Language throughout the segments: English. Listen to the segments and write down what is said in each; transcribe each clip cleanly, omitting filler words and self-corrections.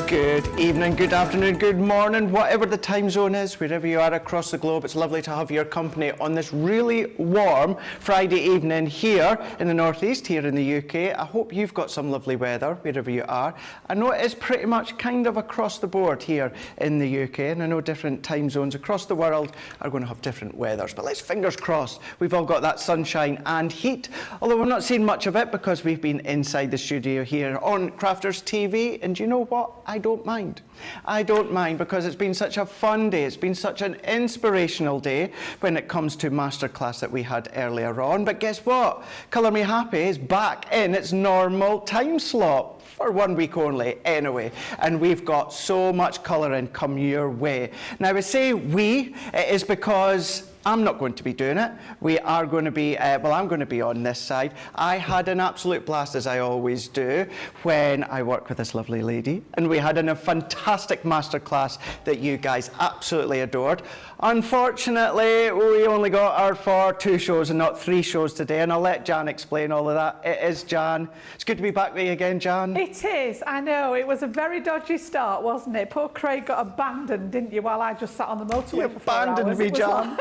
Good evening, good afternoon, good morning, whatever the time zone is, wherever you are across the globe. It's lovely to have your company on this really warm Friday evening here in the northeast, here in the UK. I hope you've got some lovely weather wherever you are. I know it is pretty much kind of across the board here in the UK, and I know different time zones across the world are going to have different weathers, but let's fingers crossed we've all got that sunshine and heat, although we're not seeing much of it because we've been inside the studio here on Crafters TV, and you know what? I don't mind. I don't mind because it's been such a fun day. It's been such an inspirational day when it comes to masterclass that we had earlier on. But guess what? Colour Me Happy is back in its normal time slot for 1 week only anyway. And we've got so much colouring come your way. Now I say we, it is because I'm not going to be doing it. We are going to be, well, I'm going to be on this side. I had an absolute blast, as I always do, when I work with this lovely lady. And we had a fantastic masterclass that you guys absolutely adored. Unfortunately, we only got our for 2 shows and not 3 shows today. And I'll let Jan explain all of that. It is Jan. It's good to be back with you again, Jan. It is, I know. It was a very dodgy start, wasn't it? Poor Craig got abandoned, didn't you, while I just sat on the motorway for 4 hours. You abandoned me, Jan.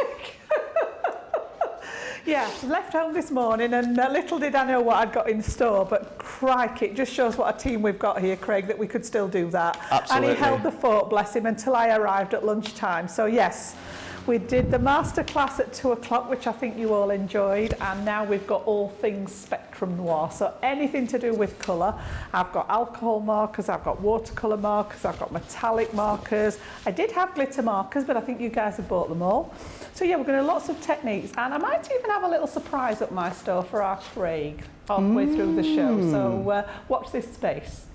Yeah, left home this morning and little did I know what I'd got in store, but crikey, it just shows what a team we've got here, Craig, that we could still do that. Absolutely. And he held the fort, bless him, until I arrived at lunchtime. So yes, we did the masterclass at 2 o'clock, which I think you all enjoyed, and now we've got all things Spectrum Noir. So anything to do with colour. I've got alcohol markers, I've got watercolour markers, I've got metallic markers. I did have glitter markers, but I think you guys have bought them all. So yeah, we're going to do lots of techniques, and I might even have a little surprise up my store for our Craig halfway through the show. So watch this space.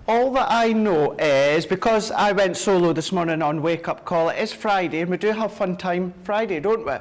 All that I know is, because I went solo this morning on Wake Up Call, it is Friday, and we do have fun time Friday, don't we?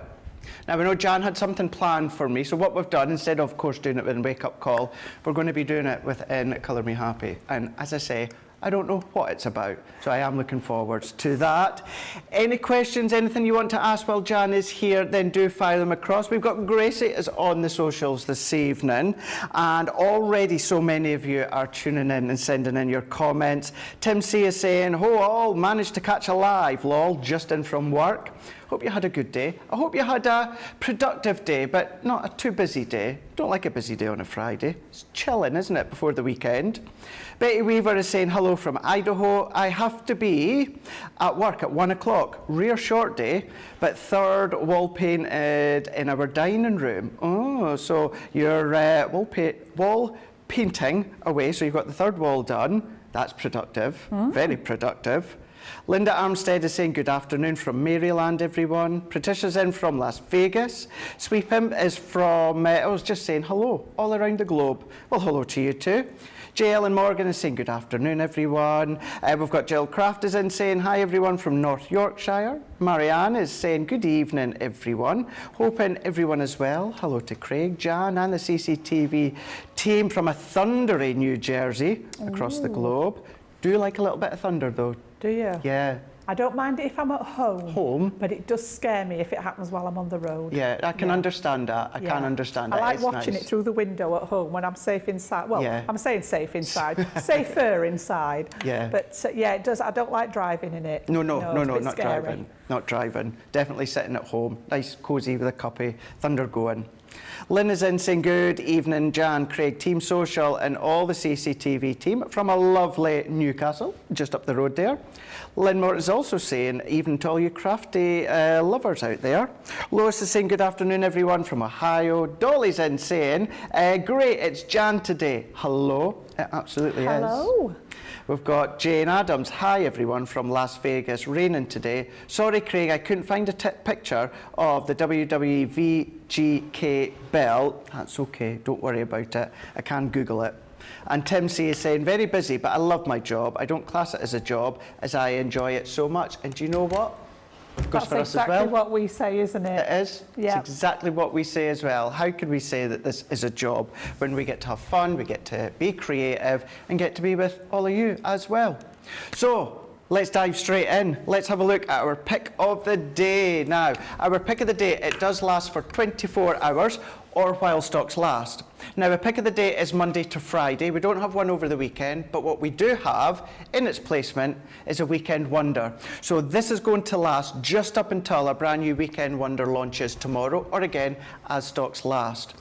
Now, we know Jan had something planned for me, so what we've done, instead of course doing it within Wake Up Call, we're going to be doing it within Colour Me Happy. And as I say, I don't know what it's about, so I am looking forward to that. Any questions, anything you want to ask while Jan is here, then do fire them across. We've got Gracie is on the socials this evening, and already so many of you are tuning in and sending in your comments. Tim C is saying, oh, all managed to catch a live, lol, just in from work. Hope you had a good day. I hope you had a productive day, but not a too busy day. Don't like a busy day on a Friday. It's chilling, isn't it, before the weekend? Betty Weaver is saying hello from Idaho. I have to be at work at 1 o'clock. Rare short day, but 3rd wall painted in our dining room. Oh, so you're wall painting away, so you've got the 3rd wall done. That's productive, very productive. Linda Armstead is saying good afternoon from Maryland, everyone. Patricia's in from Las Vegas. Sweep Imp is from, I was just saying hello all around the globe. Well, hello to you too. JL and Morgan is saying good afternoon, everyone. We've got Jill Craft is in saying hi, everyone from North Yorkshire. Marianne is saying good evening, everyone. Hoping everyone is well. Hello to Craig, Jan, and the CCTV team from a thundery New Jersey across the globe. Do you like a little bit of thunder, though? Do you? Yeah. I don't mind it if I'm at home. But it does scare me if it happens while I'm on the road. Yeah, I can understand that. I can understand that. I like it's watching nice. it through the window at home when I'm safe inside. Well, yeah. I'm saying safe inside, safer inside. Yeah. But yeah, it does. I don't like driving in it. No, not scary. driving. Not driving. Definitely sitting at home. Nice, cosy with a cuppy. Thunder going. Lynn is in saying good evening, Jan, Craig, Team Social and all the CCTV team from a lovely Newcastle, just up the road there. Lynn Moore is also saying, even to all you crafty lovers out there. Lois is saying good afternoon, everyone from Ohio. Dolly's in saying, great, it's Jan today. Hello, it absolutely is. Hello. We've got Jane Adams. Hi, everyone, from Las Vegas. Raining today. Sorry, Craig, I couldn't find a picture of the WWE VGK belt. That's okay. Don't worry about it. I can Google it. And Tim C is saying, very busy, but I love my job. I don't class it as a job, as I enjoy it so much. And do you know what? That's exactly what we say, isn't it? It is. Yeah. It's exactly what we say as well. How could we say that this is a job when we get to have fun, we get to be creative, and get to be with all of you as well? So let's dive straight in. Let's have a look at our pick of the day. Now, our pick of the day, it does last for 24 hours. or while stocks last. Now, a pick of the day is Monday to Friday. We don't have one over the weekend, but what we do have in its placement is a weekend wonder. So this is going to last just up until a brand new weekend wonder launches tomorrow, or again, as stocks last.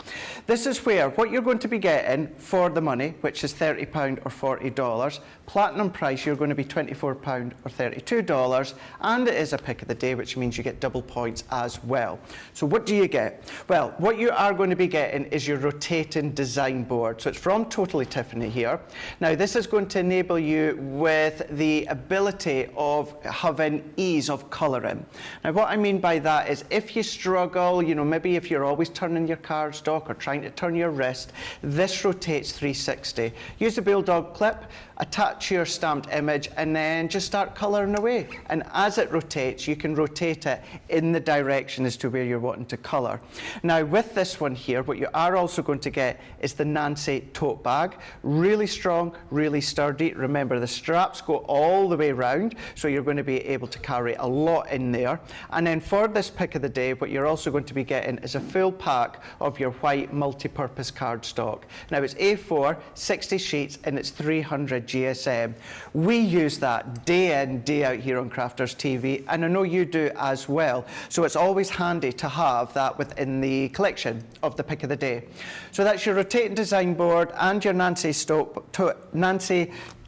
This is where what you're going to be getting for the money, which is £30 or $40, platinum price, you're going to be £24 or $32, and it is a pick of the day, which means you get double points as well. So what do you get? Well, what you are going to be getting is your rotating design board. So it's from Totally Tiffany here. Now, this is going to enable you with the ability of having ease of colouring. Now, what I mean by that is if you struggle, you know, maybe if you're always turning your cardstock or trying to turn your wrist, this rotates 360. Use the bulldog clip, attach your stamped image, and then just start colouring away. And as it rotates, you can rotate it in the direction as to where you're wanting to colour. Now, with this one here, what you are also going to get is the Nancy tote bag. Really strong, really sturdy. Remember, the straps go all the way around, so you're going to be able to carry a lot in there. And then for this pick of the day, what you're also going to be getting is a full pack of your white multi-purpose cardstock. Now, it's A4, 60 sheets, and it's 300 GSM. We use that day in, day out here on Crafters TV, and I know you do as well. So it's always handy to have that within the collection of the pick of the day. So that's your rotating design board and your Nancy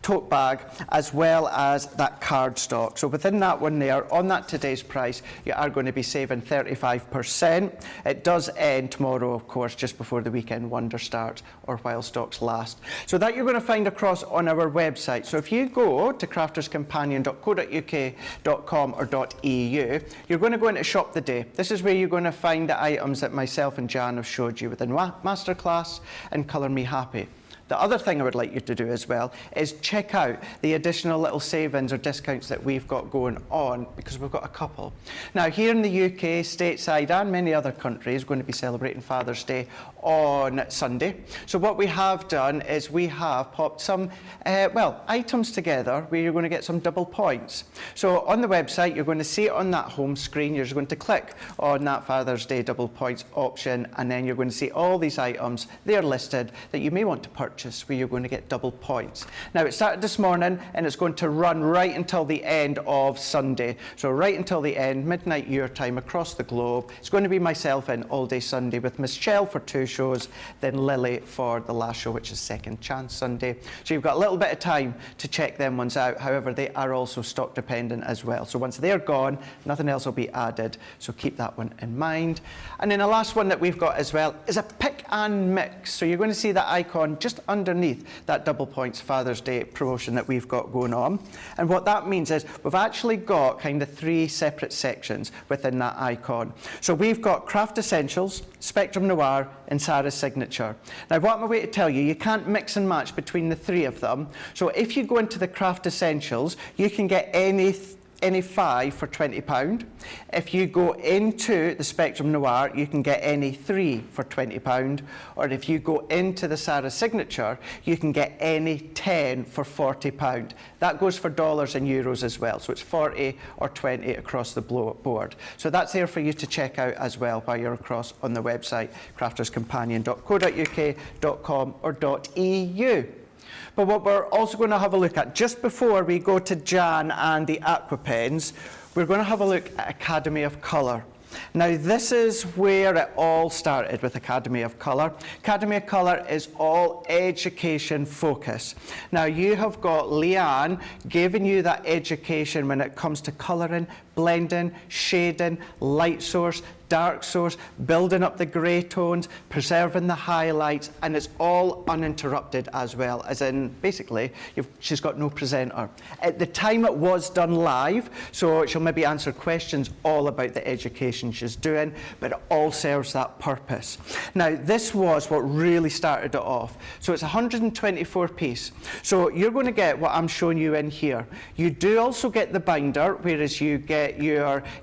tote bag, as well as that cardstock. So within that one there, on that today's price, you are going to be saving 35%. It does end tomorrow, of course, just before the weekend wonder starts or while stocks last. So that you're going to find across on our website. So if you go to crafterscompanion.co.uk.com or .eu, you're going to go into Shop the Day. This is where you're going to find the items that myself and Jan have showed you within Masterclass and Colour Me Happy. The other thing I would like you to do as well is check out the additional little savings or discounts that we've got going on, because we've got a couple. Now, here in the UK, stateside, and many other countries, we're going to be celebrating Father's Day on Sunday. So what we have done is we have popped some, items together where you're going to get some double points. So on the website, you're going to see it on that home screen. You're just going to click on that Father's Day double points option, and then you're going to see all these items there listed that you may want to purchase, where you're going to get double points. Now, it started this morning and it's going to run right until the end of Sunday. So right until the end, midnight your time across the globe. It's going to be myself in all day Sunday with Miss Chell for 2 shows, then Lily for the last show, which is Second Chance Sunday. So you've got a little bit of time to check them ones out. However, they are also stock dependent as well. So once they're gone, nothing else will be added. So keep that one in mind. And then the last one that we've got as well is a pick and mix. So you're going to see that icon just underneath that double points Father's Day promotion that we've got going on. And what that means is we've actually got kind of 3 separate sections within that icon. So we've got Craft Essentials, Spectrum Noir, and Sarah's Signature. Now, what am I going to tell you? You can't mix and match between the 3 of them. So if you go into the Craft Essentials, you can get any 5 for £20. If you go into the Spectrum Noir, you can get any 3 for £20. Or if you go into the Sarah Signature, you can get any 10 for £40. That goes for dollars and euros as well. So it's 40 or 20 across the board. So that's there for you to check out as well while you're across on the website, crafterscompanion.co.uk.com or .eu. But what we're also going to have a look at, just before we go to Jan and the Aqua pens, we're going to have a look at Academy of Colour. Now, this is where it all started with Academy of Colour. Academy of Colour is all education focus. Now, you have got Leanne giving you that education when it comes to colouring, blending, shading, light source, dark source, building up the grey tones, preserving the highlights, and it's all uninterrupted as well, as in basically she's got no presenter. At the time it was done live, so she'll maybe answer questions all about the education she's doing, but it all serves that purpose. Now, this was what really started it off. So it's 124 piece. So you're going to get what I'm showing you in here. You do also get the binder, whereas you get get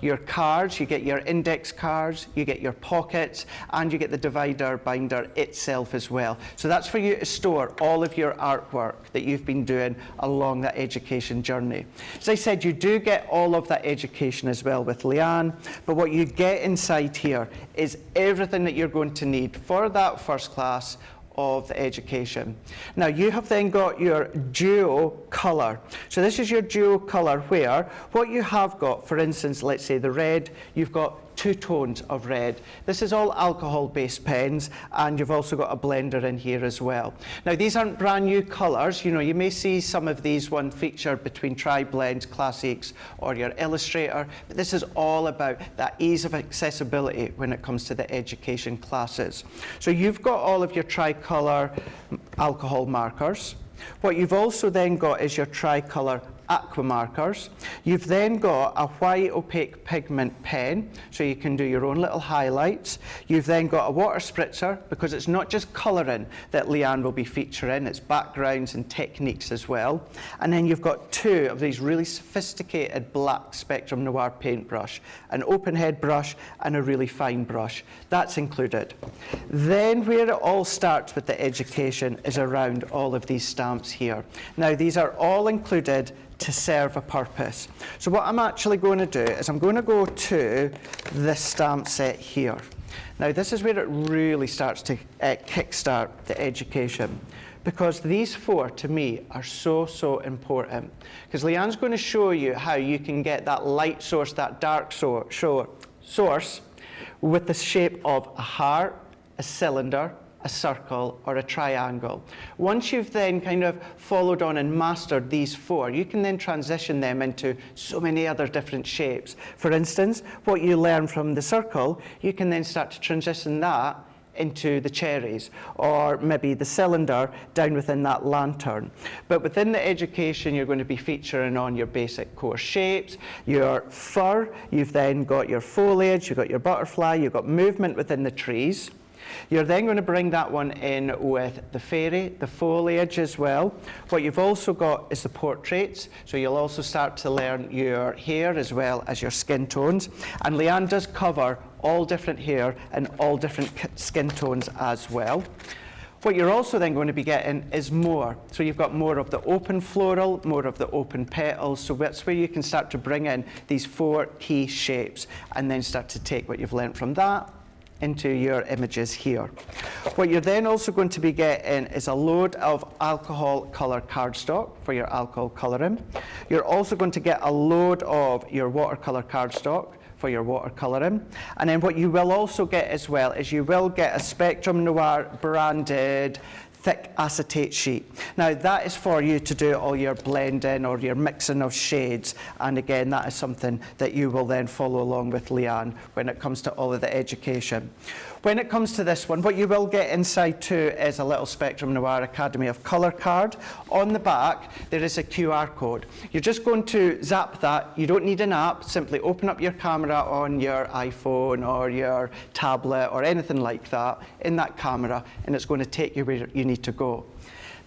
your cards, you get your index cards, you get your pockets, and you get the divider binder itself as well. So that's for you to store all of your artwork that you've been doing along that education journey. As I said, you do get all of that education as well with Leanne, but what you get inside here is everything that you're going to need for that first class of the education. Now you have then got your duo colour. So this is your duo colour where what you have got, for instance, let's say the red, you've got 2 tones of red. This is all alcohol-based pens, and you've also got a blender in here as well. Now these aren't brand new colours. You know, you may see some of these one featured between Tri-Blends, Classics, or your Illustrator, but this is all about that ease of accessibility when it comes to the education classes. So you've got all of your Tricolour alcohol markers. What you've also then got is your Tricolour Aqua markers. You've then got a white opaque pigment pen, so you can do your own little highlights. You've then got a water spritzer, because it's not just colouring that Leanne will be featuring, it's backgrounds and techniques as well. And then you've got 2 of these really sophisticated black Spectrum Noir paintbrush, an open head brush and a really fine brush. That's included. Then where it all starts with the education is around all of these stamps here. Now these are all included to serve a purpose. So what I'm actually going to do is I'm going to go to this stamp set here. Now this is where it really starts to kickstart the education, because these 4 to me are so important, because Leanne's going to show you how you can get that light source, that dark source with the shape of a heart, a cylinder, a circle, or a triangle. Once you've then kind of followed on and mastered these 4, you can then transition them into so many other different shapes. For instance, what you learn from the circle, you can then start to transition that into the cherries, or maybe the cylinder down within that lantern. But within the education, you're going to be featuring on your basic core shapes, your fur, you've then got your foliage, you've got your butterfly, you've got movement within the trees. You're then going to bring that one in with the fairy, the foliage as well. What you've also got is the portraits, so you'll also start to learn your hair as well as your skin tones. And Leanne does cover all different hair and all different skin tones as well. What you're also then going to be getting is more. So you've got more of the open floral, more of the open petals. So that's where you can start to bring in these 4 key shapes and then start to take what you've learned from that into your images here. What you're then also going to be getting is a load of alcohol colour cardstock for your alcohol colouring. You're also going to get a load of your watercolour cardstock for your watercolouring. And then what you will also get as well is you will get a Spectrum Noir branded thick acetate sheet. Now that is for you to do all your blending or your mixing of shades, and again that is something that you will then follow along with Leanne when it comes to all of the education. When it comes to this one, what you will get inside too is a little Spectrum Noir Academy of Colour card. On the back there is a QR code. You're just going to zap that. You don't need an app. Simply open up your camera on your iPhone or your tablet or anything like that in that camera, and it's going to take you where you need to go.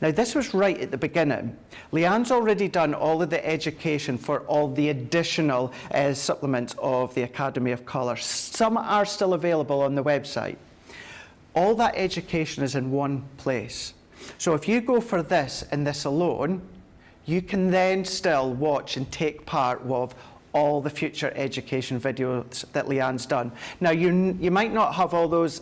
Now this was right at the beginning. Leanne's already done all of the education for all the additional supplements of the Academy of Colour. Some are still available on the website. All that education is in one place. So if you go for this and this alone, you can then still watch and take part of all the future education videos that Leanne's done. Now you might not have all those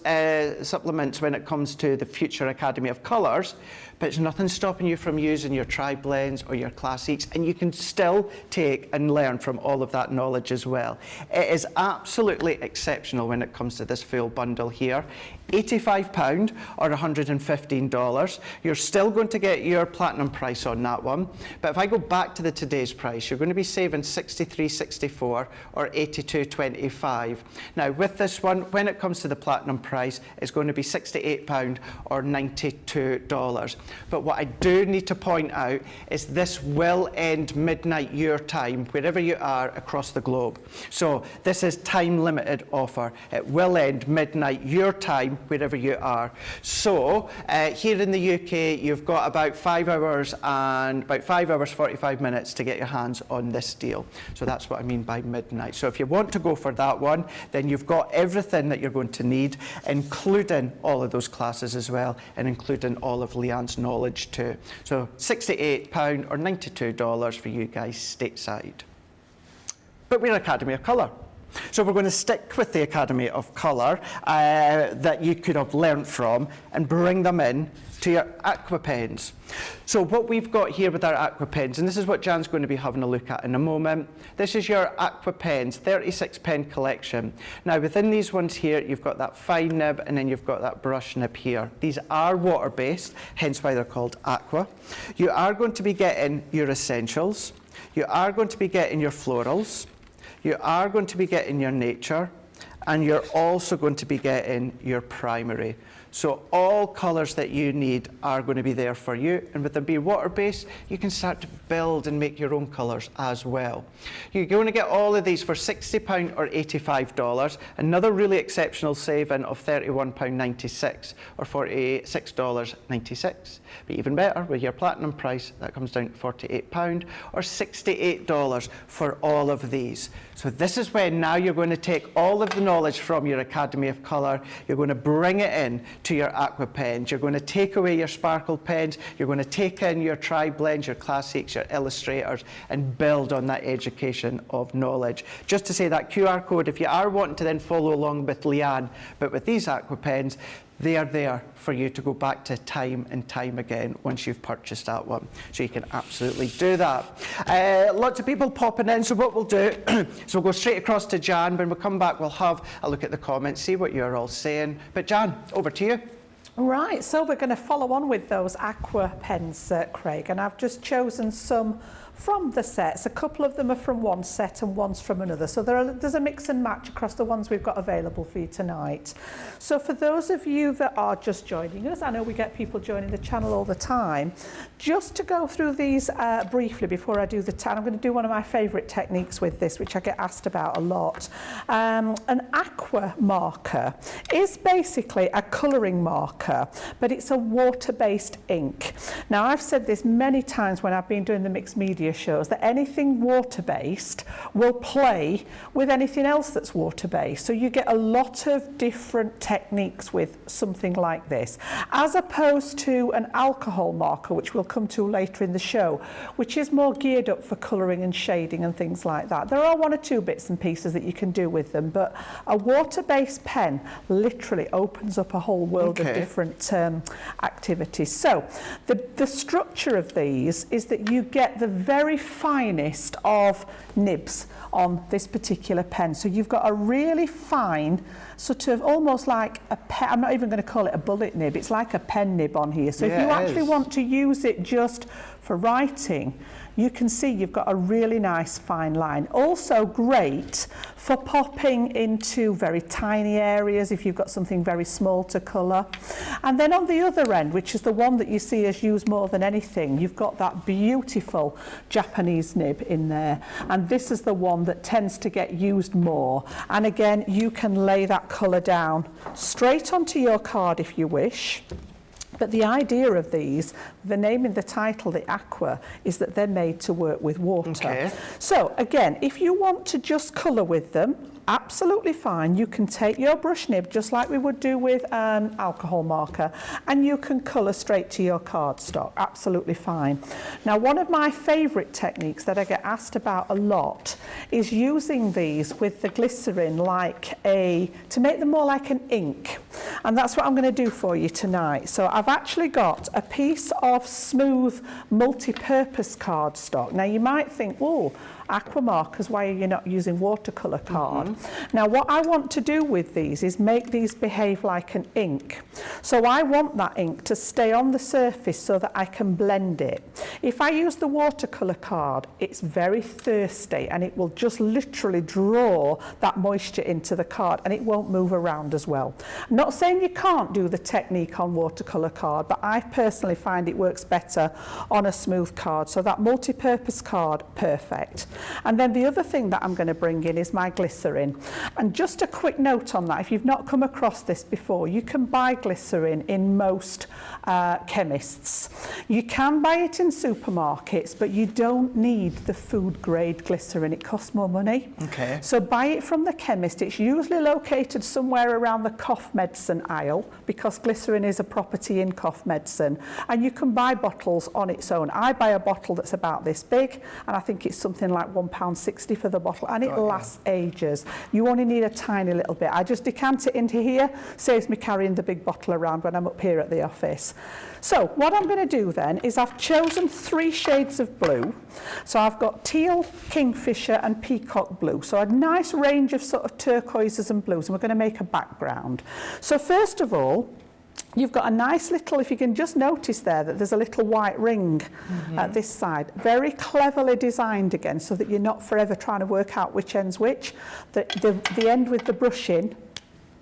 supplements when it comes to the future Academy of Colours, but it's nothing stopping you from using your Tri-Blends or your Classics, and you can still take and learn from all of that knowledge as well. It is absolutely exceptional when it comes to this full bundle here. £85 or $115. You're still going to get your platinum price on that one, but if I go back to the today's price, you're going to be saving $63.64 or $82.25. Now with this one, when it comes to the platinum price, it's going to be £68 or $92. But what I do need to point out is this will end midnight your time, wherever you are across the globe. So this is time limited offer. It will end midnight your time, wherever you are. So here in the UK, you've got about 5 hours and about 5 hours 45 minutes to get your hands on this deal. So that's what I mean by midnight. So if you want to go for that one, then you've got everything that you're going to need, including all of those classes as well, and including all of Leanne's knowledge too. So £68 or $92 for you guys stateside. But we're Academy of Colour. So we're going to stick with the Academy of Colour that you could have learnt from and bring them in to your Aqua pens. So what we've got here with our Aqua pens, and this is what Jan's going to be having a look at in a moment, this is your Aqua pens, 36 pen collection. Now within these ones here, you've got that fine nib and then you've got that brush nib here. These are water-based, hence why they're called Aqua. You are going to be getting your essentials, you are going to be getting your florals, you are going to be getting your nature, and you're also going to be getting your primary. So all colours that you need are going to be there for you, and with them being water-based, you can start to build and make your own colours as well. You're going to get all of these for £60 or $85, another really exceptional saving of £31.96 or $46.96. But even better, with your platinum price, that comes down to £48 or $68 for all of these. So this is when now you're going to take all of the knowledge from your Academy of Colour, you're going to bring it in to your Aqua pens. You're going to take away your sparkle pens, you're going to take in your tri-blends, your classics, your illustrators, and build on that education of knowledge. Just to say that QR code, if you are wanting to then follow along with Leanne, but with these Aqua pens, they are there for you to go back to time and time again once you've purchased that one. So you can absolutely do that. Lots of people popping in, so what we'll do is we'll go straight across to Jan. When we come back, we'll have a look at the comments, see what you're all saying. But Jan, over to you. Right, so we're going to follow on with those Aqua pens, Craig, and I've just chosen some from the sets. A couple of them are from one set and one's from another. So there's a mix and match across the ones we've got available for you tonight. So for those of you that are just joining us, I know we get people joining the channel all the time, just to go through these briefly before I do the I'm going to do one of my favourite techniques with this, which I get asked about a lot. An Aqua marker is basically a colouring marker, but it's a water-based ink. Now, I've said this many times when I've been doing the mixed media shows, that anything water-based will play with anything else that's water-based. So you get a lot of different techniques with something like this, as opposed to an alcohol marker, which we'll come to later in the show, which is more geared up for colouring and shading and things like that. There are one or two bits and pieces that you can do with them, but a water-based pen literally opens up a whole world of different activities. So the structure of these is that you get the very finest of nibs on this particular pen. So you've got a really fine, sort of almost like a pen, I'm not even going to call it a bullet nib, it's like a pen nib on here. So if you actually want to use it just for writing, you can see you've got a really nice fine line. Also great for popping into very tiny areas if you've got something very small to colour. And then on the other end, which is the one that you see us use more than anything, you've got that beautiful Japanese nib in there. And this is the one that tends to get used more. And again, you can lay that colour down straight onto your card if you wish. But the idea of these, the name in the title, the Aqua, is that they're made to work with water. So again, if you want to just colour with them, absolutely fine. You can take your brush nib just like we would do with an alcohol marker, and you can colour straight to your cardstock. Absolutely fine. Now, one of my favourite techniques that I get asked about a lot is using these with the glycerin to make them more like an ink. And that's what I'm going to do for you tonight. So I've actually got a piece of smooth multi-purpose cardstock. Now you might think, oh, Aqua markers, why are you not using watercolour card? Now what I want to do with these is make these behave like an ink. So I want that ink to stay on the surface so that I can blend it. If I use the watercolour card, it's very thirsty and it will just literally draw that moisture into the card and it won't move around as well. I'm not saying you can't do the technique on watercolour card, but I personally find it works better on a smooth card. So that multi-purpose card, perfect. And then the other thing that I'm going to bring in is my glycerin. And just a quick note on that, if you've not come across this before, you can buy glycerin in most chemists. You can buy it in supermarkets, but you don't need the food grade glycerin. It costs more money. Okay. So buy it from the chemist. It's usually located somewhere around the cough medicine aisle because glycerin is a property in cough medicine. And you can buy bottles on its own. I buy a bottle that's about this big, and I think it's something like £1.60 for the bottle, and it lasts ages. You only need a tiny little bit. I just decant it into here, saves me carrying the big bottle around when I'm up here at the office. So what I'm going to do then is I've chosen 3 shades of blue. So I've got teal, kingfisher and peacock blue. So a nice range of sort of turquoises and blues, and we're going to make a background. So first of all, you've got a nice little, if you can just notice there that there's a little white ring at this side. Very cleverly designed again so that you're not forever trying to work out which end's which. The end with the brush in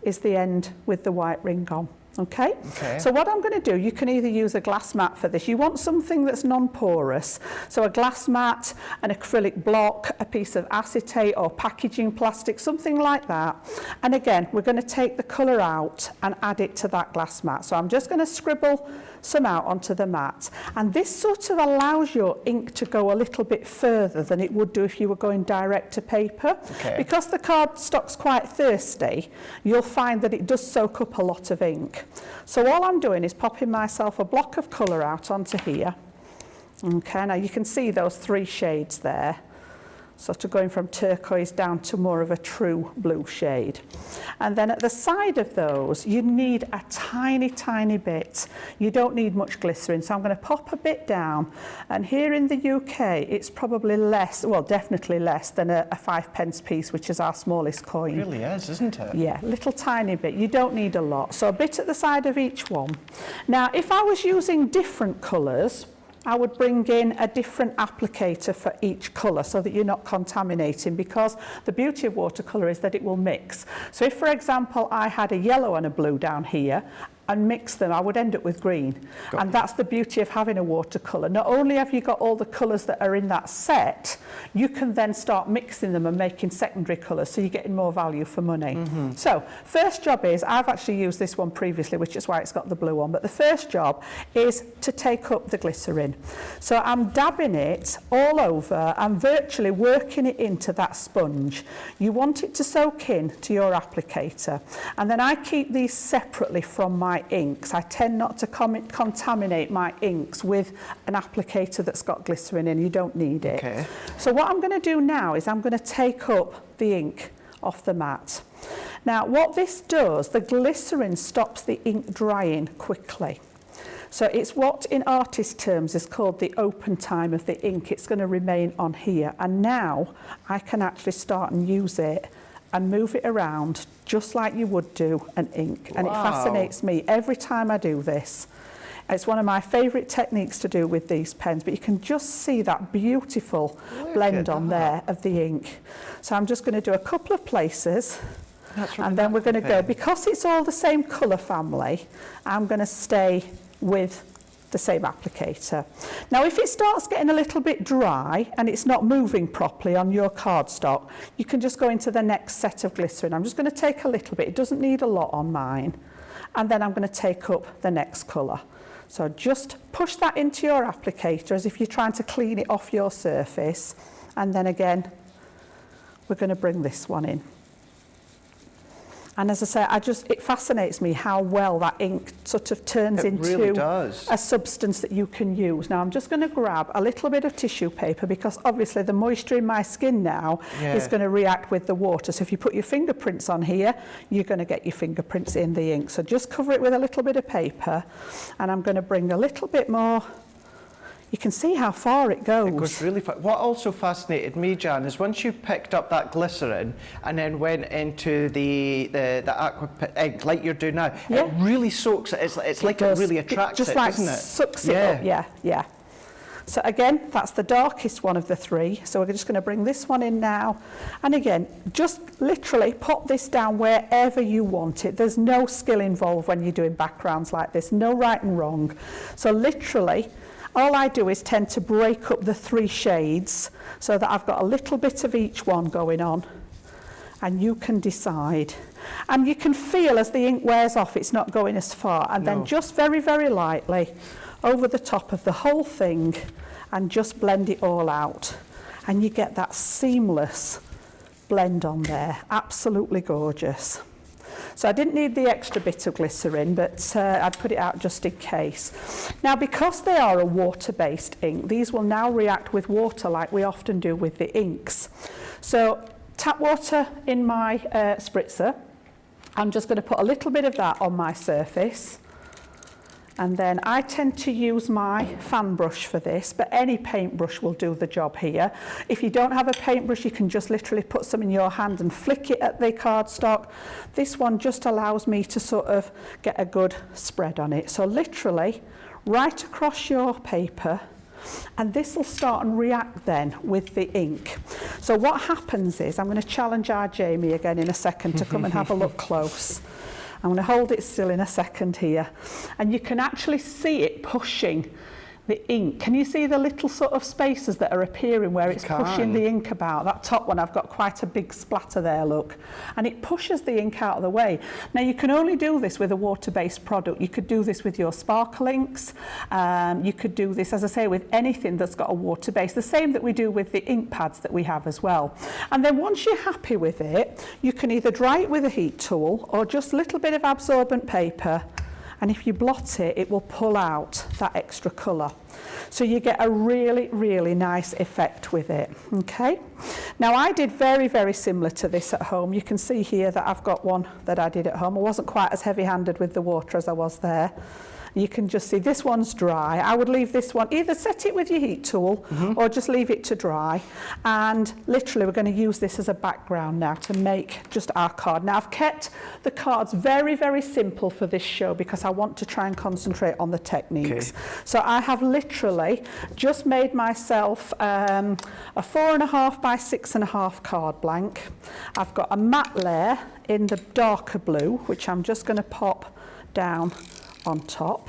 is the end with the white ring on. Okay? So what I'm going to do, you can either use a glass mat for this. You want something that's non-porous. So a glass mat, an acrylic block, a piece of acetate or packaging plastic, something like that. And again, we're going to take the colour out and add it to that glass mat. So I'm just going to scribble some out onto the mat. And this sort of allows your ink to go a little bit further than it would do if you were going direct to paper. Because the cardstock's quite thirsty, you'll find that it does soak up a lot of ink. So all I'm doing is popping myself a block of colour out onto here. Okay, now you can see those 3 shades there. Sort of going from turquoise down to more of a true blue shade. And then at the side of those, you need a tiny, tiny bit. You don't need much glycerin, so I'm going to pop a bit down. And here in the UK, it's probably less, well, definitely less than a 5p piece, which is our smallest coin. It really is, isn't it? Yeah, little tiny bit. You don't need a lot. So a bit at the side of each one. Now, if I was using different colours, I would bring in a different applicator for each colour so that you're not contaminating, because the beauty of watercolour is that it will mix. So if, for example, I had a yellow and a blue down here and mix them, I would end up with green. And that's the beauty of having a watercolour. Not only have you got all the colours that are in that set, you can then start mixing them and making secondary colours, so you're getting more value for money. So first job is, I've actually used this one previously, which is why it's got the blue on, but the first job is to take up the glycerin. So I'm dabbing it all over and virtually working it into that sponge. You want it to soak in to your applicator. And then I keep these separately from my inks. I tend not to contaminate my inks with an applicator that's got glycerin in. You don't need it. So what I'm going to do now is I'm going to take up the ink off the mat. Now what this does, the glycerin stops the ink drying quickly. So it's what in artist terms is called the open time of the ink. It's going to remain on here. And now I can actually start and use it and move it around just like you would do an ink. And it fascinates me every time I do this. It's one of my favourite techniques to do with these pens, but you can just see that beautiful blend on there of the ink. So I'm just going to do a couple of places, and then we're going to go, because it's all the same colour family, I'm going to stay with the same applicator. Now if it starts getting a little bit dry and it's not moving properly on your cardstock, you can just go into the next set of glycerin. I'm just going to take a little bit, it doesn't need a lot on mine, and then I'm going to take up the next colour. So just push that into your applicator as if you're trying to clean it off your surface, and then again we're going to bring this one in. And as I say, it fascinates me how well that ink sort of turns into a substance that you can use. Now I'm just going to grab a little bit of tissue paper, because obviously the moisture in my skin now is going to react with the water. So if you put your fingerprints on here, you're going to get your fingerprints in the ink. So just cover it with a little bit of paper, and I'm going to bring a little bit more You can see how far it goes. It goes really far. What also fascinated me, Jan, is once you picked up that glycerin and then went into the aqua ink like you're doing now, it really soaks it. It's like it really attracts it, doesn't it? Just sucks it up, yeah. So again, that's the darkest one of the three. So we're just going to bring this one in now. And again, just literally pop this down wherever you want it. There's no skill involved when you're doing backgrounds like this, no right and wrong. So literally, all I do is tend to break up the 3 shades so that I've got a little bit of each one going on, and you can decide. And you can feel as the ink wears off, it's not going as far. And then just very, very lightly over the top of the whole thing and just blend it all out. And you get that seamless blend on there. Absolutely gorgeous. So I didn't need the extra bit of glycerin, but I'd put it out just in case. Now, because they are a water-based ink, these will now react with water like we often do with the inks. So tap water in my spritzer. I'm just going to put a little bit of that on my surface. And then I tend to use my fan brush for this, but any paintbrush will do the job here. If you don't have a paintbrush, you can just literally put some in your hand and flick it at the cardstock. This one just allows me to sort of get a good spread on it. So literally right across your paper, and this will start and react then with the ink. So what happens is, I'm going to challenge our Jamie again in a second to come and have a look close. I'm going to hold it still in a second here, and you can actually see it pushing the ink. Can you see the little sort of spaces that are appearing where it's pushing the ink about? That top one, I've got quite a big splatter there, look. And it pushes the ink out of the way. Now, you can only do this with a water-based product. You could do this with your sparkle inks. You could do this, as I say, with anything that's got a water base, the same that we do with the ink pads that we have as well. And then once you're happy with it, you can either dry it with a heat tool or just a little bit of absorbent paper. And if you blot it, it will pull out that extra colour. So you get a really, really nice effect with it, okay? Now, I did very, very similar to this at home. You can see here that I've got one that I did at home. I wasn't quite as heavy-handed with the water as I was there. You can just see this one's dry. I would leave this one, either set it with your heat tool or just leave it to dry. And literally, we're going to use this as a background now to make just our card. Now, I've kept the cards very, very simple for this show because I want to try and concentrate on the techniques. Okay. So I have literally just made myself a 4.5 by 6.5 card blank. I've got a matte layer in the darker blue, which I'm just going to pop down on top.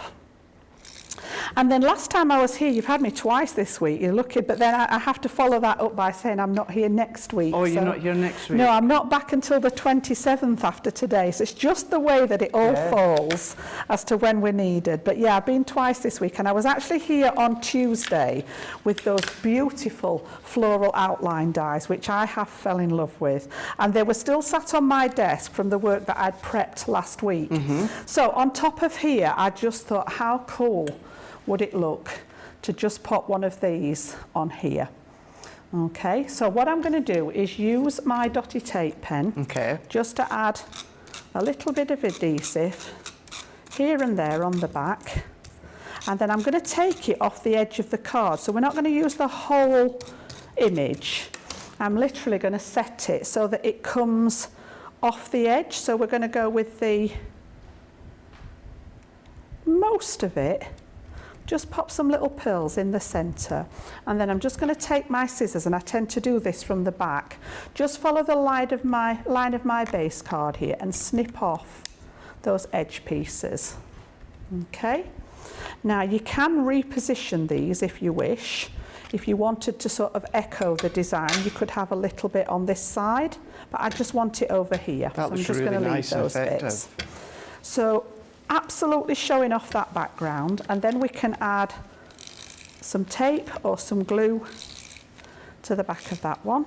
And then last time I was here, you've had me twice this week, you're lucky, but then I have to follow that up by saying I'm not here next week. Oh, you're not here next week? No, I'm not back until the 27th after today, so it's just the way that it all falls as to when we're needed. But yeah, I've been twice this week, and I was actually here on Tuesday with those beautiful floral outline dies, which I have fell in love with. And they were still sat on my desk from the work that I'd prepped last week. So on top of here, I just thought, how cool would it look to just pop one of these on here? Okay, so what I'm going to do is use my dotty tape pen just to add a little bit of adhesive here and there on the back, and then I'm going to take it off the edge of the card. So we're not going to use the whole image. I'm literally going to set it so that it comes off the edge. So we're going to go with the most of it. Just pop some little pearls in the centre, and then I'm just going to take my scissors, and I tend to do this from the back. Just follow the line of my base card here and snip off those edge pieces. Okay. Now you can reposition these if you wish. If you wanted to sort of echo the design, you could have a little bit on this side, but I just want it over here. That looks so I'm just really going to nice leave those and effective. bits. So absolutely showing off that background, and then we can add some tape or some glue to the back of that one.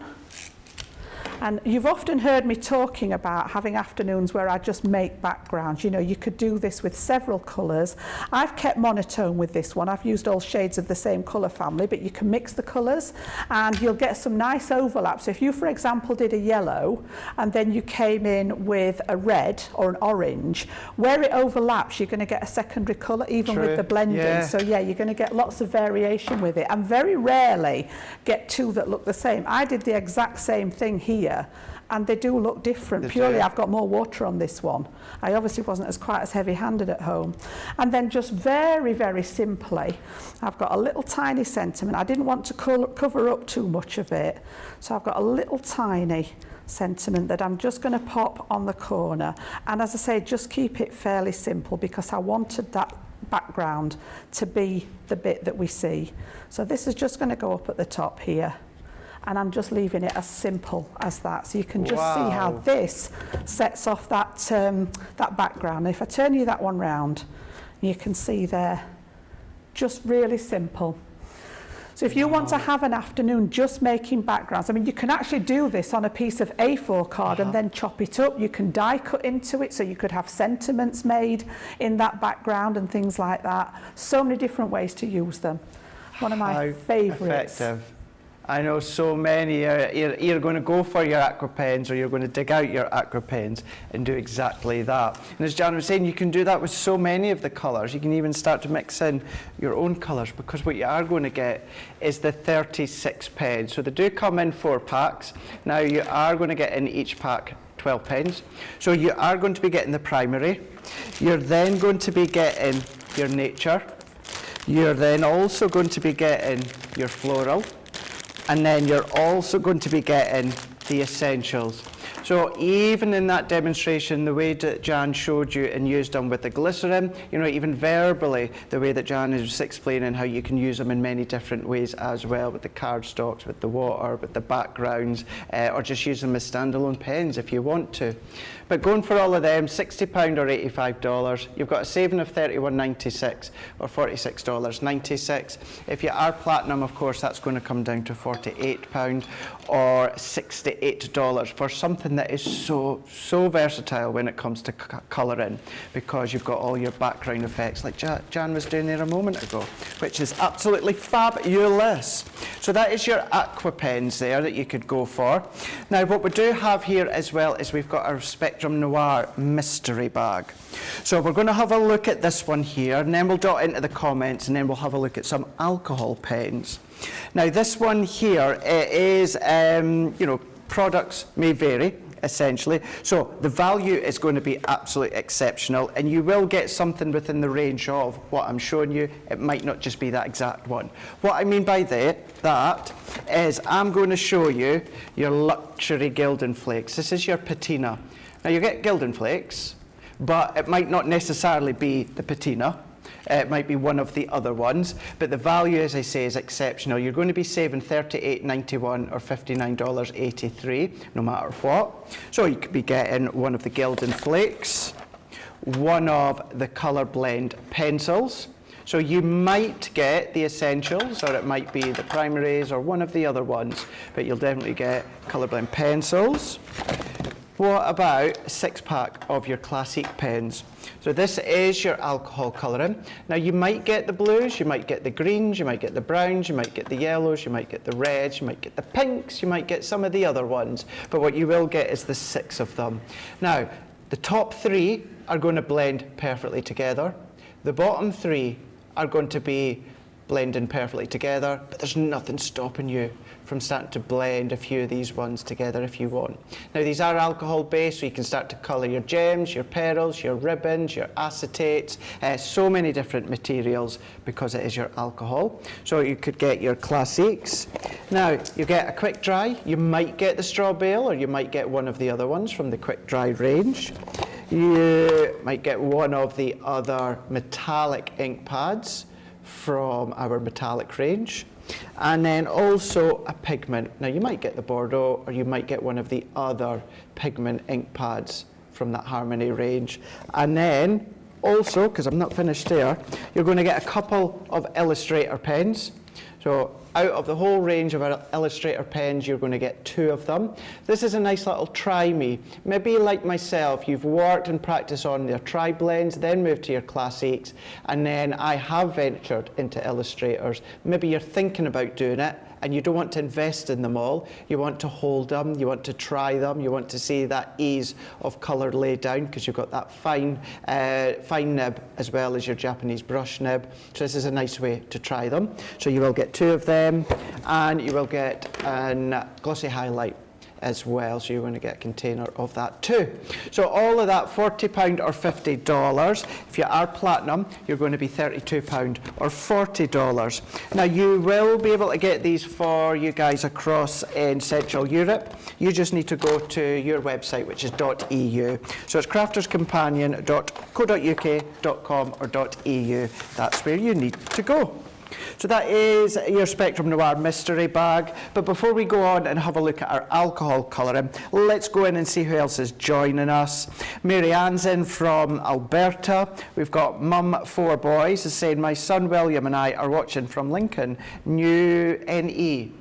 And you've often heard me talking about having afternoons where I just make backgrounds. You know, you could do this with several colours. I've kept monotone with this one. I've used all shades of the same colour family, but you can mix the colours and you'll get some nice overlap. So if you, for example, did a yellow and then you came in with a red or an orange, where it overlaps, you're going to get a secondary colour, even with the blending. Yeah. So yeah, you're going to get lots of variation with it, and very rarely get two that look the same. I did the exact same thing here, and they do look different. Purely, I've got more water on this one. I obviously wasn't quite as heavy-handed at home. And then just very, very simply, I've got a little tiny sentiment. I didn't want to cover up too much of it, so I've got a little tiny sentiment that I'm just going to pop on the corner. And as I say, just keep it fairly simple because I wanted that background to be the bit that we see. So this is just going to go up at the top here, and I'm just leaving it as simple as that, so you can just see how this sets off that that background. And if I turn you that one round, you can see there, just really simple. So if you want to have an afternoon just making backgrounds, I mean, you can actually do this on a piece of A4 card and then chop it up. You can die cut into it, so you could have sentiments made in that background and things like that. So many different ways to use them. One of my favourites. Effective. I know so many are you're going to go for your aqua pens, or you're going to dig out your aqua pens and do exactly that. And as Jan was saying, you can do that with so many of the colours. You can even start to mix in your own colours, because what you are going to get is the 36 pens. So they do come in 4 packs. Now you are going to get in each pack 12 pens. So you are going to be getting the primary. You're then going to be getting your nature. You're then also going to be getting your floral. And then you're also going to be getting the essentials. So even in that demonstration, the way that Jan showed you and used them with the glycerin, you know, even verbally, the way that Jan is explaining how you can use them in many different ways as well, with the cardstocks, with the water, with the backgrounds, or just use them as standalone pens if you want to. But going for all of them, £60 or $85, you've got a saving of $31.96 or $46.96. If you are platinum, of course, that's going to come down to £48 or $68 for something that is so versatile when it comes to colouring, because you've got all your background effects like Jan was doing there a moment ago, which is absolutely fabulous. So that is your aqua pens there that you could go for. Now what we do have here as well is we've got our Spectrum Noir mystery bag. So we're going to have a look at this one here, and then we'll dot into the comments, and then we'll have a look at some alcohol pens. Now this one here, it is, you know, products may vary, essentially. So the value is going to be absolutely exceptional, and you will get something within the range of what I'm showing you. It might not just be that exact one. What I mean by that is I'm going to show you your luxury Gildan Flakes. This is your patina. Now you get Gildan Flakes, but it might not necessarily be the patina. It might be one of the other ones, but the value, as I say, is exceptional. You're going to be saving $38.91 or $59.83, no matter what. So you could be getting one of the Gildan Flakes, one of the Colour Blend pencils. So you might get the essentials, or it might be the primaries, or one of the other ones, but you'll definitely get Colour Blend pencils. What about a 6-pack of your classic pens? So this is your alcohol colouring. Now you might get the blues, you might get the greens, you might get the browns, you might get the yellows, you might get the reds, you might get the pinks, you might get some of the other ones, but what you will get is the 6 of them. Now, the top 3 are going to blend perfectly together. The bottom 3 are going to be blending perfectly together, but there's nothing stopping you from starting to blend a few of these ones together if you want. Now these are alcohol based, so you can start to colour your gems, your pearls, your ribbons, your acetates, so many different materials because it is your alcohol. So you could get your classics. Now you get a quick dry, you might get the straw bale, or you might get one of the other ones from the quick dry range. You might get one of the other metallic ink pads from our metallic range, and then also a pigment. Now you might get the Bordeaux, or you might get one of the other pigment ink pads from that Harmony range. And then also, because I'm not finished there, you're going to get a couple of Illustrator pens. So out of the whole range of our Illustrator pens, you're going to get 2 of them. This is a nice little try me. Maybe like myself, you've worked and practiced on your tri-blends, then moved to your classics, and then I have ventured into Illustrators. Maybe you're thinking about doing it, and you don't want to invest in them all. You want to hold them, you want to try them, you want to see that ease of colour laid down because you've got that fine nib as well as your Japanese brush nib. So this is a nice way to try them. So you will get 2 of them, and you will get a glossy highlight as well, so you're going to get a container of that too. So all of that £40 or $50. If you are platinum, you're going to be £32 or $40. Now you will be able to get these for you guys across in Central Europe. You just need to go to your website, which is .eu. So it's crafterscompanion.co.uk.com or .eu. That's where you need to go. So that is your Spectrum Noir mystery bag. But before we go on and have a look at our alcohol colouring, let's go in and see who else is joining us. Mary Ann's in from Alberta. We've got Mum 4 Boys is saying, my son William and I are watching from Lincoln. New NE.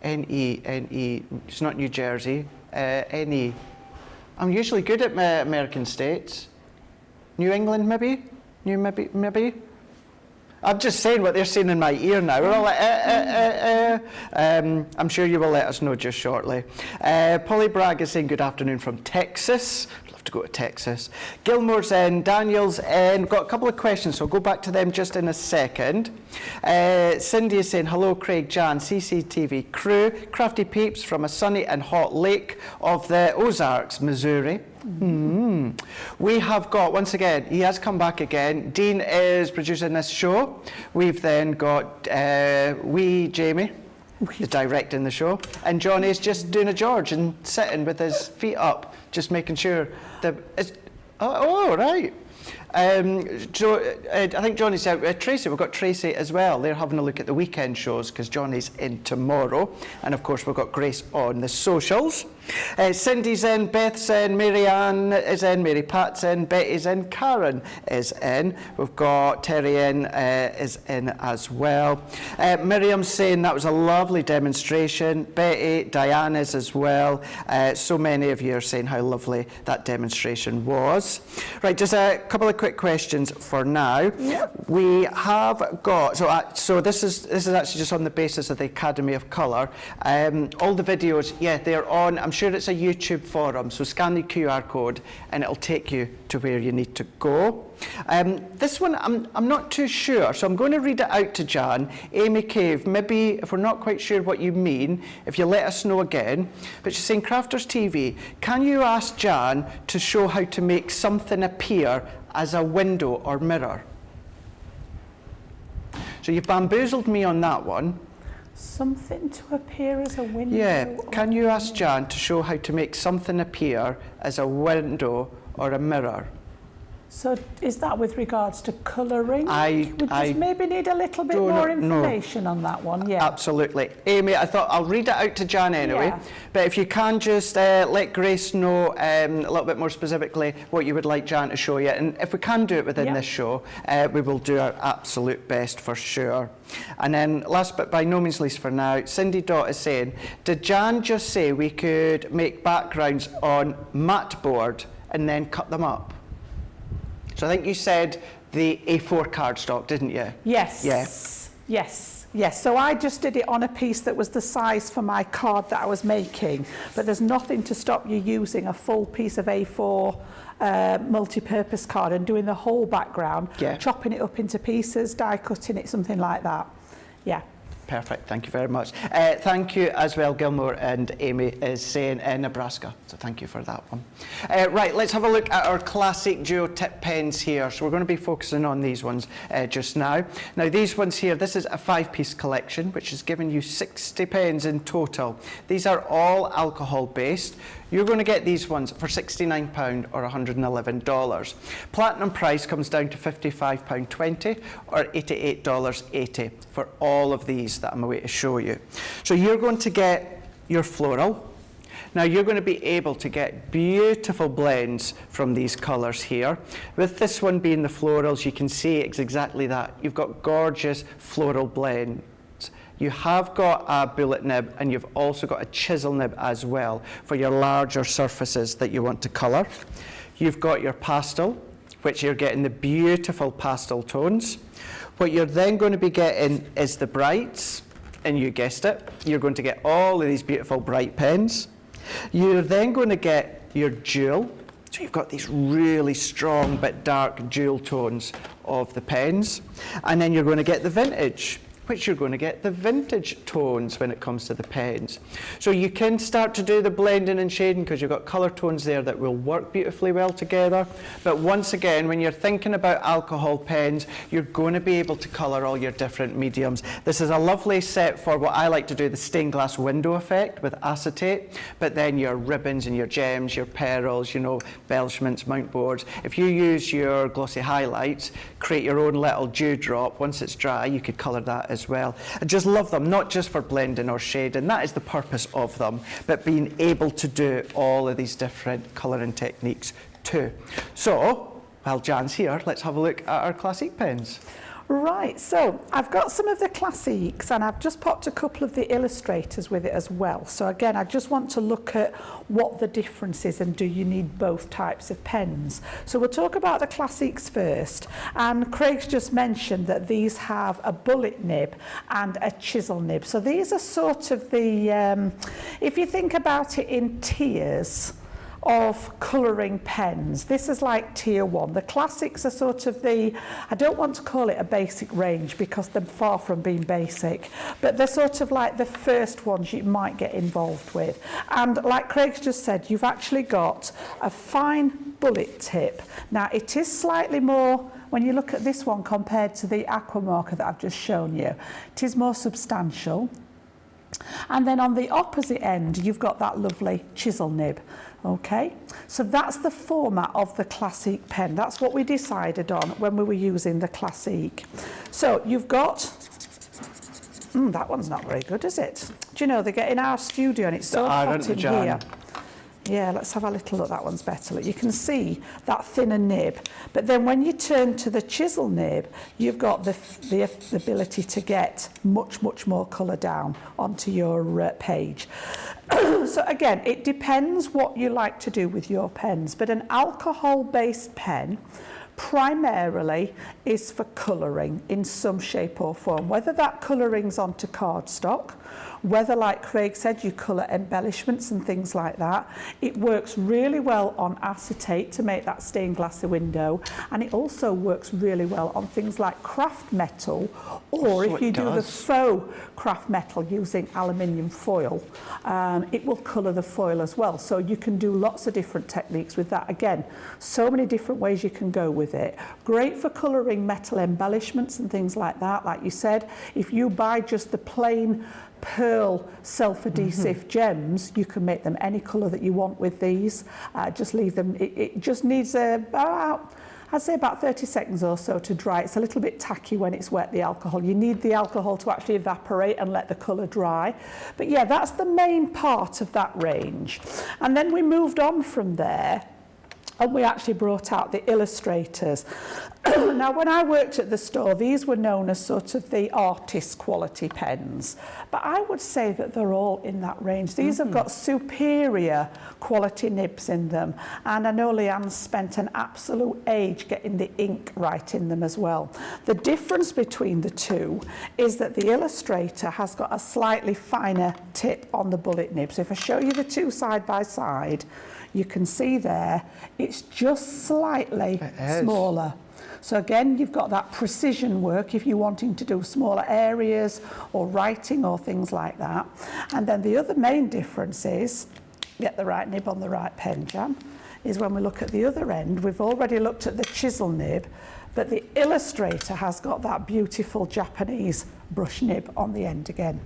It's not New Jersey. NE. I'm usually good at my American states. New England, maybe? Maybe? I'm just saying what they're saying in my ear now. We're all like, I'm sure you will let us know just shortly. Polly Bragg is saying good afternoon from Texas. I'd love to go to Texas. Gilmore's in, Daniel's in. Got a couple of questions, so I'll go back to them just in a second. Cindy is saying, hello Craig, Jan, CCTV crew. Crafty Peeps from a sunny and hot lake of the Ozarks, Missouri. We have got, once again, he has come back again. Dean is producing this show. We've then got Jamie is directing the show, and Johnny's just doing a George and sitting with his feet up, just making sure that it's, right. I think Johnny's out. Tracy, we've got Tracy as well. They're having a look at the weekend shows because Johnny's in tomorrow. And of course, we've got Grace on the socials. Cindy's in, Beth's in, Mary Ann is in, Mary Pat's in, Betty's in, Karen is in. We've got Terry is in as well. Miriam's saying that was a lovely demonstration. Betty, Diane is as well. So many of you are saying how lovely that demonstration was. Right, just a couple of quick questions for now. Yep. We have got, so this is actually just on the basis of the Academy of Colour. All the videos, yeah, they're on. I'm sure it's a YouTube forum, so scan the QR code and it'll take you to where you need to go. This one, I'm not too sure, so I'm going to read it out to Jan. Amy Cave, maybe if we're not quite sure what you mean, if you let us know again. But she's saying, Crafters TV, can you ask Jan to show how to make something appear as a window or mirror? So you've bamboozled me on that one. Something to appear as a window? Yeah, can you ask Jan to show how to make something appear as a window or a mirror? So is that with regards to colouring? We just maybe need a little bit more information on that one. Yeah, absolutely. Amy, I thought I'll read it out to Jan anyway, but if you can just let Grace know a little bit more specifically what you would like Jan to show you, and if we can do it within this show, we will do our absolute best for sure. And then last but by no means least for now, Cindy Dot is saying, did Jan just say we could make backgrounds on mat board and then cut them up? So I think you said the A4 cardstock, didn't you? Yes. Yeah. Yes. So I just did it on a piece that was the size for my card that I was making. But there's nothing to stop you using a full piece of A4 multi-purpose card and doing the whole background, chopping it up into pieces, die cutting it, something like that. Yeah. Perfect, thank you very much. Thank you as well, Gilmore, and Amy is saying Nebraska, so thank you for that one. Right, let's have a look at our classic duo tip pens here. So we're going to be focusing on these ones just now. Now these ones here, this is a 5-piece collection, which has given you 60 pens in total. These are all alcohol based. You're going to get these ones for £69 or $111. Platinum price comes down to £55.20 or $88.80 for all of these that I'm away to show you. So you're going to get your floral. Now you're going to be able to get beautiful blends from these colours here. With this one being the florals, you can see it's exactly that. You've got gorgeous floral blends. You have got a bullet nib and you've also got a chisel nib as well for your larger surfaces that you want to colour. You've got your pastel, which you're getting the beautiful pastel tones. What you're then going to be getting is the brights, and you guessed it, you're going to get all of these beautiful bright pens. You're then going to get your jewel. So you've got these really strong but dark jewel tones of the pens. And then you're going to get the vintage, which you're going to get the vintage tones when it comes to the pens. So you can start to do the blending and shading because you've got colour tones there that will work beautifully well together. But once again, when you're thinking about alcohol pens, you're going to be able to colour all your different mediums. This is a lovely set for what I like to do, the stained glass window effect with acetate, but then your ribbons and your gems, your pearls, you know, embellishments, mount boards. If you use your glossy highlights, create your own little dewdrop, once it's dry, you could colour that as well. I just love them, not just for blending or shading, that is the purpose of them, but being able to do all of these different colouring techniques too. So, while Jan's here, let's have a look at our classic pens. Right, so I've got some of the classiques and I've just popped a couple of the illustrators with it as well. So again, I just want to look at what the difference is and do you need both types of pens. So we'll talk about the classics first. And Craig's just mentioned that these have a bullet nib and a chisel nib. So these are sort of the, if you think about it in tiers of colouring pens. This is like tier 1. The classics are sort of the, I don't want to call it a basic range because they're far from being basic, but they're sort of like the first ones you might get involved with. And like Craig's just said, you've actually got a fine bullet tip. Now it is slightly more, when you look at this one compared to the Aqua marker that I've just shown you, it is more substantial. And then on the opposite end, you've got that lovely chisel nib. Okay, so that's the format of the classic pen. That's what we decided on when we were using the classic. So you've got, that one's not very good, is it? Do you know, they get in our studio and it's so hot in here. Yeah, let's have a little look. That one's better. Look, you can see that thinner nib. But then when you turn to the chisel nib, you've got the ability to get much, much more colour down onto your page. So again, it depends what you like to do with your pens. But an alcohol-based pen primarily is for colouring in some shape or form, whether that colouring's onto cardstock, whether, like Craig said, you colour embellishments and things like that. It works really well on acetate to make that stained glassy window, and it also works really well on things like craft metal, or if you do the faux craft metal using aluminium foil, it will colour the foil as well. So you can do lots of different techniques with that. Again, so many different ways you can go with it. Great for colouring metal embellishments and things like that. Like you said, if you buy just the plain pearl self-adhesive gems, you can make them any colour that you want with these. Just leave them, it just needs about, I'd say about 30 seconds or so to dry. It's a little bit tacky when it's wet, the alcohol. You need the alcohol to actually evaporate and let the colour dry. But yeah, that's the main part of that range. And then we moved on from there and we actually brought out the illustrators. Now, when I worked at the store, these were known as sort of the artist quality pens, but I would say that they're all in that range. These have got superior quality nibs in them, and I know Leanne's spent an absolute age getting the ink right in them as well. The difference between the two is that the illustrator has got a slightly finer tip on the bullet nib. So if I show you the two side by side, you can see there, it's just slightly smaller. So again, you've got that precision work if you're wanting to do smaller areas or writing or things like that. And then the other main difference is, get the right nib on the right pen, Jan, is when we look at the other end, we've already looked at the chisel nib, but the illustrator has got that beautiful Japanese brush nib on the end again.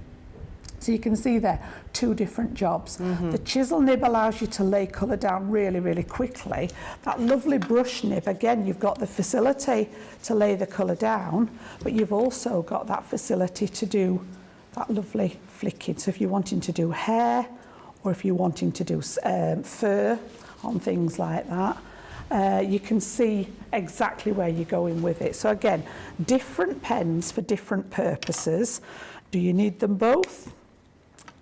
So you can see there, two different jobs. The chisel nib allows you to lay colour down really, really quickly. That lovely brush nib, again, you've got the facility to lay the colour down, but you've also got that facility to do that lovely flicking. So if you're wanting to do hair or if you're wanting to do fur on things like that, you can see exactly where you're going with it. So again, different pens for different purposes. Do you need them both?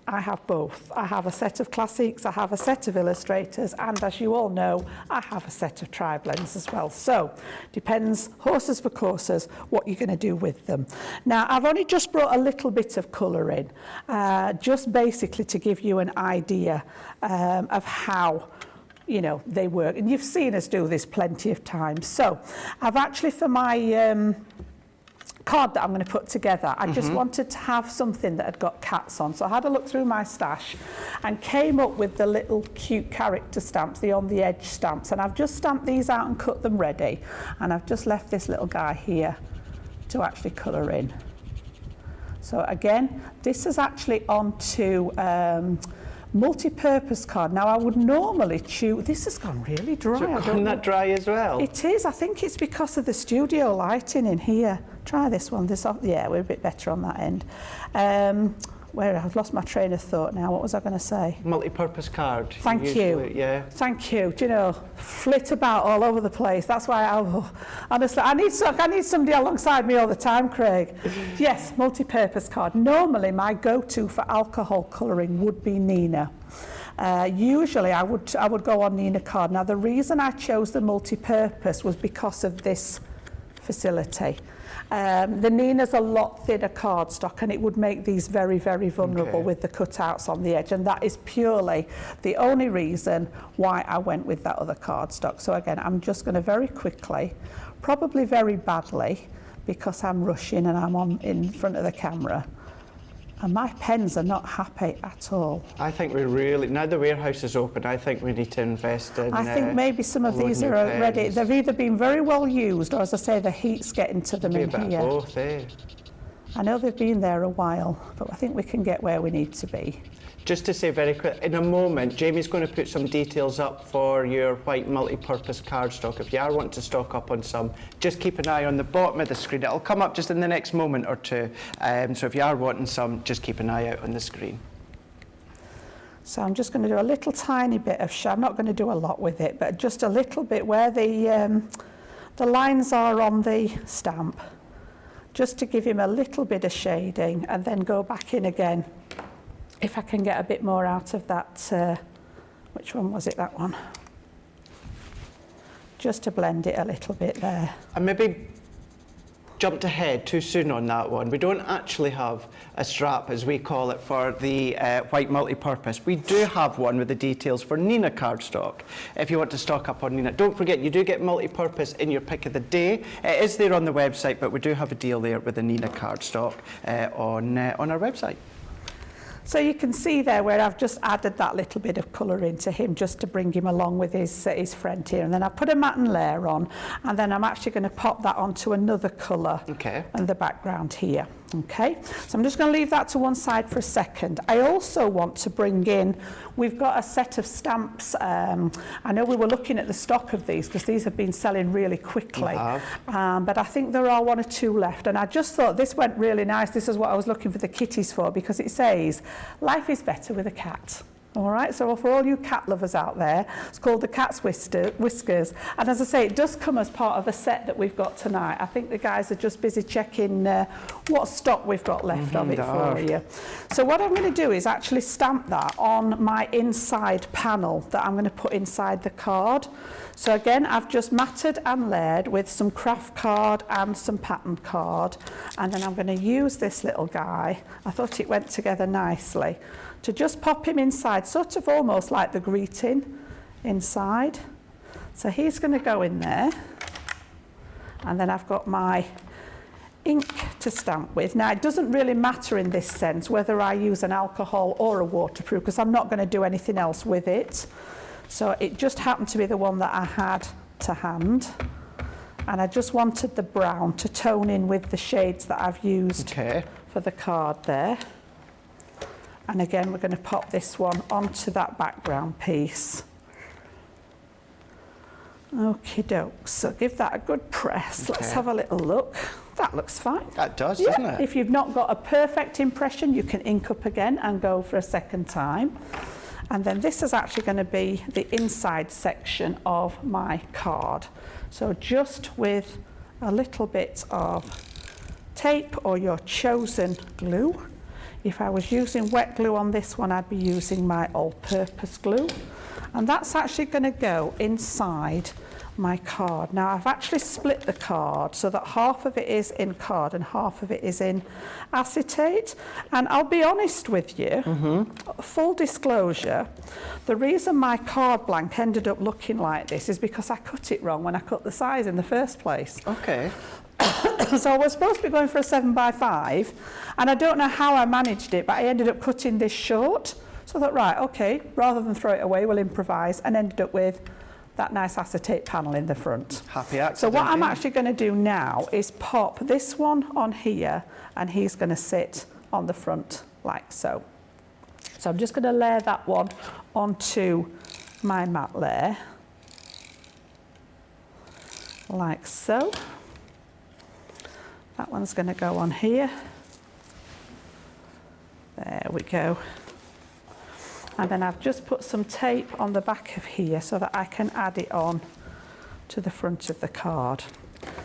I have both. I have a set of classics, I have a set of illustrators, and as you all know, I have a set of tri-blends as well. So, depends, horses for courses, what you're going to do with them. Now, I've only just brought a little bit of colour in, just basically to give you an idea of how, you know, they work. And you've seen us do this plenty of times. So, I've actually, for my card that I'm going to put together, I just wanted to have something that had got cats on. So I had a look through my stash and came up with the little cute character stamps, the on the edge stamps, and I've just stamped these out and cut them ready, and I've just left this little guy here to actually colour in. So again, this is actually onto multi-purpose card. Now I would normally choose, this has gone really dry. So isn't that dry as well? It is. I think it's because of the studio lighting in here. Try this one. Yeah, we're a bit better on that end. Where I've lost my train of thought now. What was I going to say? Multi-purpose card. Thank you. Yeah. Thank you. Do you know, flit about all over the place. That's why honestly, I need somebody alongside me all the time, Craig. Yes, multi-purpose card. Normally, my go-to for alcohol colouring would be Nina. Usually, I would go on Nina card. Now, the reason I chose the multi-purpose was because of this facility. The Nina's a lot thinner cardstock, and it would make these very, very vulnerable with the cutouts on the edge, and that is purely the only reason why I went with that other cardstock. So again, I'm just going to very quickly, probably very badly, because I'm rushing and I'm in front of the camera, and my pens are not happy at all. I think we really, now the warehouse is open, I think we need to invest in I think maybe some of these are already, they've either been very well used, or as I say, the heat's getting to them in here. Both, eh? I know they've been there a while, but I think we can get where we need to be. Just to say very quick, in a moment, Jamie's going to put some details up for your white multi-purpose cardstock. If you are wanting to stock up on some, just keep an eye on the bottom of the screen. It'll come up just in the next moment or two. So if you are wanting some, just keep an eye out on the screen. So I'm just going to do a little tiny bit of I'm not going to do a lot with it, but just a little bit where the lines are on the stamp, just to give him a little bit of shading, and then go back in again. If I can get a bit more out of that, which one was it, that one? Just to blend it a little bit there. And maybe jumped ahead too soon on that one. We don't actually have a strap, as we call it, for the white multi-purpose. We do have one with the details for Nina cardstock, if you want to stock up on Nina. Don't forget, you do get multi-purpose in your pick of the day. It is there on the website, but we do have a deal there with the Nina cardstock on our website. So you can see there where I've just added that little bit of colour into him, just to bring him along with his friend here. And then I put a matte layer on, and then I'm actually going to pop that onto another colour in the background here. Okay, so I'm just going to leave that to one side for a second. I also want to bring in, we've got a set of stamps. I know we were looking at the stock of these because these have been selling really quickly, but I think there are one or two left, and I just thought this went really nice. This is what I was looking for the kitties for, because it says life is better with a cat. All right, so for all you cat lovers out there, it's called the Cat's Whiskers. And as I say, it does come as part of a set that we've got tonight. I think the guys are just busy checking what stock we've got left of it for you. So what I'm going to do is actually stamp that on my inside panel that I'm going to put inside the card. So again, I've just matted and layered with some craft card and some pattern card. And then I'm going to use this little guy. I thought it went together nicely, to just pop him inside, sort of almost like the greeting inside. So he's going to go in there. And then I've got my ink to stamp with. Now, it doesn't really matter in this sense whether I use an alcohol or a waterproof, because I'm not going to do anything else with it. So it just happened to be the one that I had to hand. And I just wanted the brown to tone in with the shades that I've used for the card there. And again, we're going to pop this one onto that background piece. Okie doke, so give that a good press. Let's have a little look. That looks fine. That does, doesn't it? If you've not got a perfect impression, you can ink up again and go for a second time. And then this is actually going to be the inside section of my card. So just with a little bit of tape or your chosen glue. If I was using wet glue on this one, I'd be using my all-purpose glue. And that's actually going to go inside my card. Now I've actually split the card so that half of it is in card and half of it is in acetate. And I'll be honest with you, full disclosure, the reason my card blank ended up looking like this is because I cut it wrong when I cut the size in the first place. Okay. So I was supposed to be going for a 7x5 and I don't know how I managed it, but I ended up cutting this short. So I thought, right, okay, rather than throw it away, we'll improvise, and ended up with that nice acetate panel in the front. Happy accident. So what I'm actually going to do now is pop this one on here, and he's going to sit on the front like so. So I'm just going to layer that one onto my mat layer, like so. That one's going to go on here. There we go. And then I've just put some tape on the back of here so that I can add it on to the front of the card.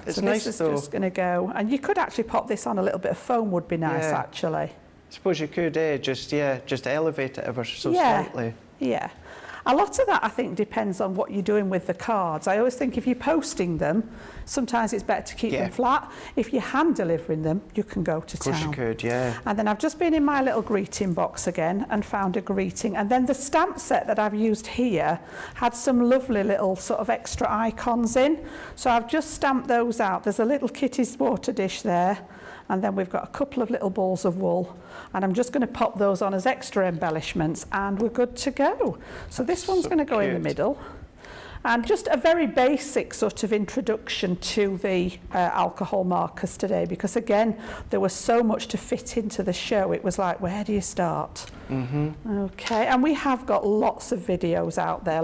It's so nice this is though. just going to go, and you could actually pop this on a little bit of foam, would be nice actually. I suppose you could, just elevate it ever so Yeah. slightly. Yeah. A lot of that, I think, depends on what you're doing with the cards. I always think if you're posting them, sometimes it's better to keep them flat. If you're hand delivering them, you can go to town. Of course you could, yeah. And then I've just been in my little greeting box again and found a greeting. And then the stamp set that I've used here had some lovely little sort of extra icons in. So I've just stamped those out. There's a little Kitty's water dish there. And then we've got a couple of little balls of wool, and I'm just going to pop those on as extra embellishments, and we're good to go. So this one's going to go in the middle, and just a very basic sort of introduction to the alcohol markers today, because again there was so much to fit into the show. It was like, where do you start? Okay, and we have got lots of videos out there.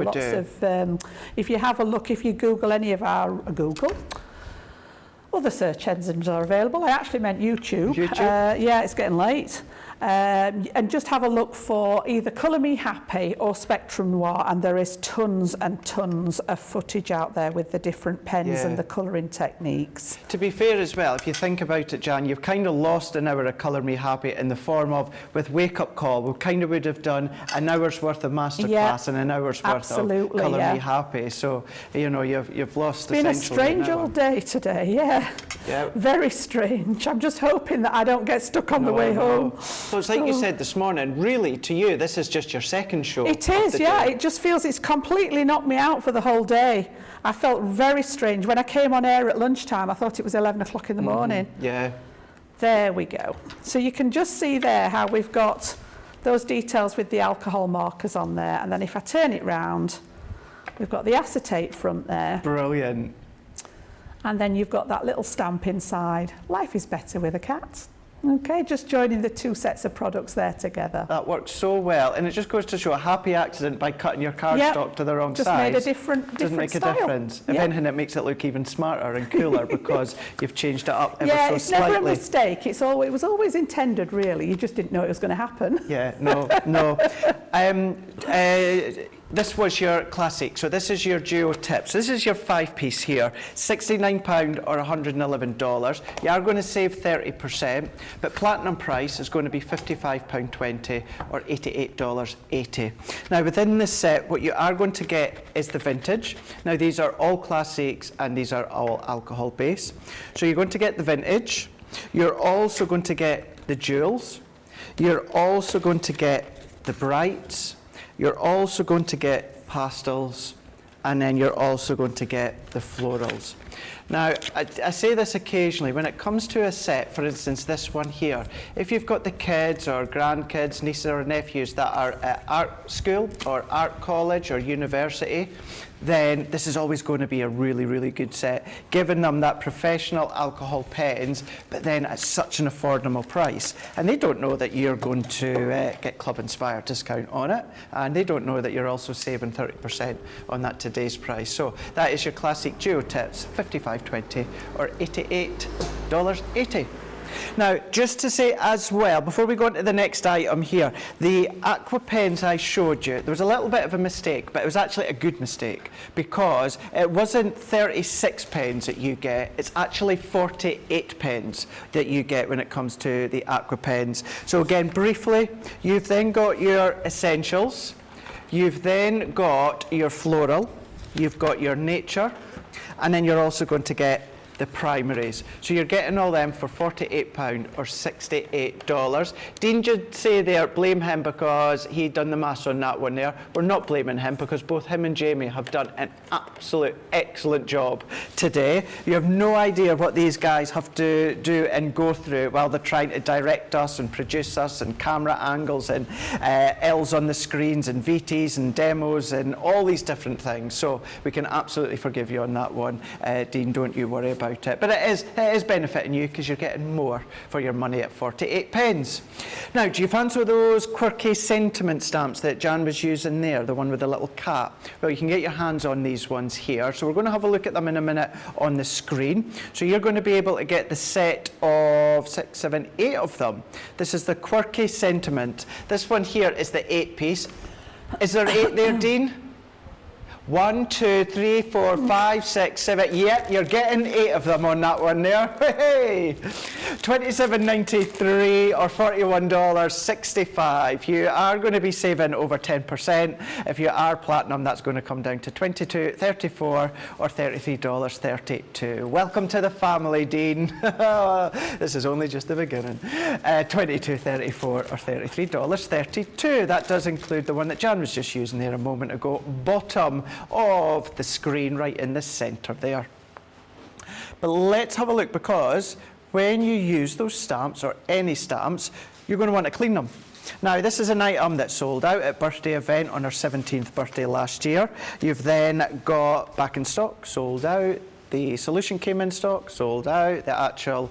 If you have a look, if you Google any of our other search engines are available. I actually meant YouTube. Yeah, it's getting late. And just have a look for either Colour Me Happy or Spectrum Noir, and there is tons and tons of footage out there with the different pens and the colouring techniques. To be fair as well, if you think about it, Jan, you've kind of lost an hour of Colour Me Happy in the form of, with Wake Up Call, we kind of would have done an hour's worth of masterclass and an hour's worth of Colour Me Happy. So, you know, you've lost essentially. It's been a strange old day today, Very strange. I'm just hoping that I don't get stuck on the way home. Well, it's like you said this morning, really, to you, this is just your second show. It is, It just feels it's completely knocked me out for the whole day. I felt very strange. When I came on air at lunchtime, I thought it was 11 o'clock in the morning. Yeah. There we go. So you can just see there how we've got those details with the alcohol markers on there. And then if I turn it round, we've got the acetate front there. Brilliant. And then you've got that little stamp inside. Life is better with a cat. Okay, just joining the two sets of products there together. That works so well, and it just goes to show a happy accident by cutting your cardstock to the wrong size. Just made a different Doesn't make style. a difference. If anything, it makes it look even smarter and cooler because you've changed it up ever so slightly. slightly. Yeah, it's never a mistake. It was always intended, really. You just didn't know it was going to happen. Yeah, no. This was your classic, so this is your duo tip. So this is your 5-piece here, £69 or $111. You are going to save 30%, but platinum price is going to be £55.20 or $88.80. Now within this set, what you are going to get is the vintage. Now these are all classics and these are all alcohol based. So you're going to get the vintage. You're also going to get the jewels. You're also going to get the brights. You're also going to get pastels, and then you're also going to get the florals. Now, I say this occasionally, when it comes to a set, for instance, this one here, if you've got the kids or grandkids, nieces or nephews that are at art school or art college or university, then this is always going to be a really, really good set, giving them that professional alcohol pens, but then at such an affordable price. And they don't know that you're going to get Club Inspire discount on it, and they don't know that you're also saving 30% on that today's price. So that is your classic duo tips, $55.20 or $88.80. Now, just to say as well, before we go on to the next item here, the Aqua pens I showed you, there was a little bit of a mistake, but it was actually a good mistake, because it wasn't 36 pens that you get, it's actually 48 pens that you get when it comes to the Aqua pens. So again, briefly, you've then got your essentials, you've then got your floral, you've got your nature, and then you're also going to get the primaries. So you're getting all them for £48 or $68. Dean did say there, blame him because he'd done the maths on that one there. We're not blaming him because both him and Jamie have done an absolute excellent job today. You have no idea what these guys have to do and go through while they're trying to direct us and produce us, and camera angles and L's on the screens and VTs and demos and all these different things. So we can absolutely forgive you on that one. Dean, don't you worry about it. But it is benefiting you because you're getting more for your money at 48 pence. Now, do you fancy those quirky sentiment stamps that Jan was using there, the one with the little cat? Well, you can get your hands on these ones here. So we're going to have a look at them in a minute on the screen. So you're going to be able to get the set of 6, 7, 8 of them. This is the quirky sentiment. This one here is the 8-piece. Is there 8 there, Dean? 1, 2, 3, 4, 5, 6, 7. Yep, you're getting 8 of them on that one there. Hey, $27.93 or $41.65. You are going to be saving over 10%. If you are platinum, that's going to come down to $22.34 or $33.32. Welcome to the family, Dean. This is only just the beginning. $22.34 or $33.32. That does include the one that Jan was just using there a moment ago. Bottom of the screen, right in the center there. But let's have a look, because when you use those stamps, or any stamps, you're going to want to clean them. Now, this is an item that sold out at birthday event on our 17th birthday last year. You've then got back in stock, sold out. The solution came in stock, sold out. The actual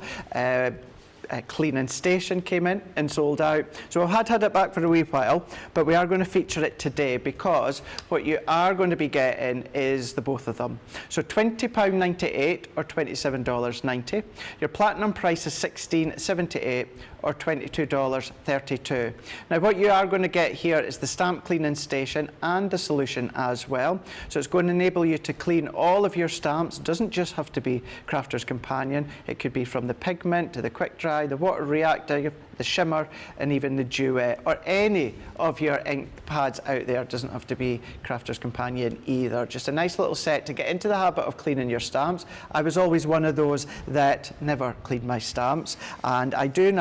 cleaning station came in and sold out. So I've had it back for a wee while, but we are going to feature it today, because what you are going to be getting is the both of them. So £20.98 or $27.90. Your platinum price is $16.78 or $22.32. Now, what you are going to get here is the stamp cleaning station and the solution as well. So it's going to enable you to clean all of your stamps. It doesn't just have to be Crafter's Companion. It could be from the pigment to the quick dry, the water reactive, the shimmer, and even the duet, or any of your ink pads out there. It doesn't have to be Crafter's Companion either. Just a nice little set to get into the habit of cleaning your stamps. I was always one of those that never cleaned my stamps, and I do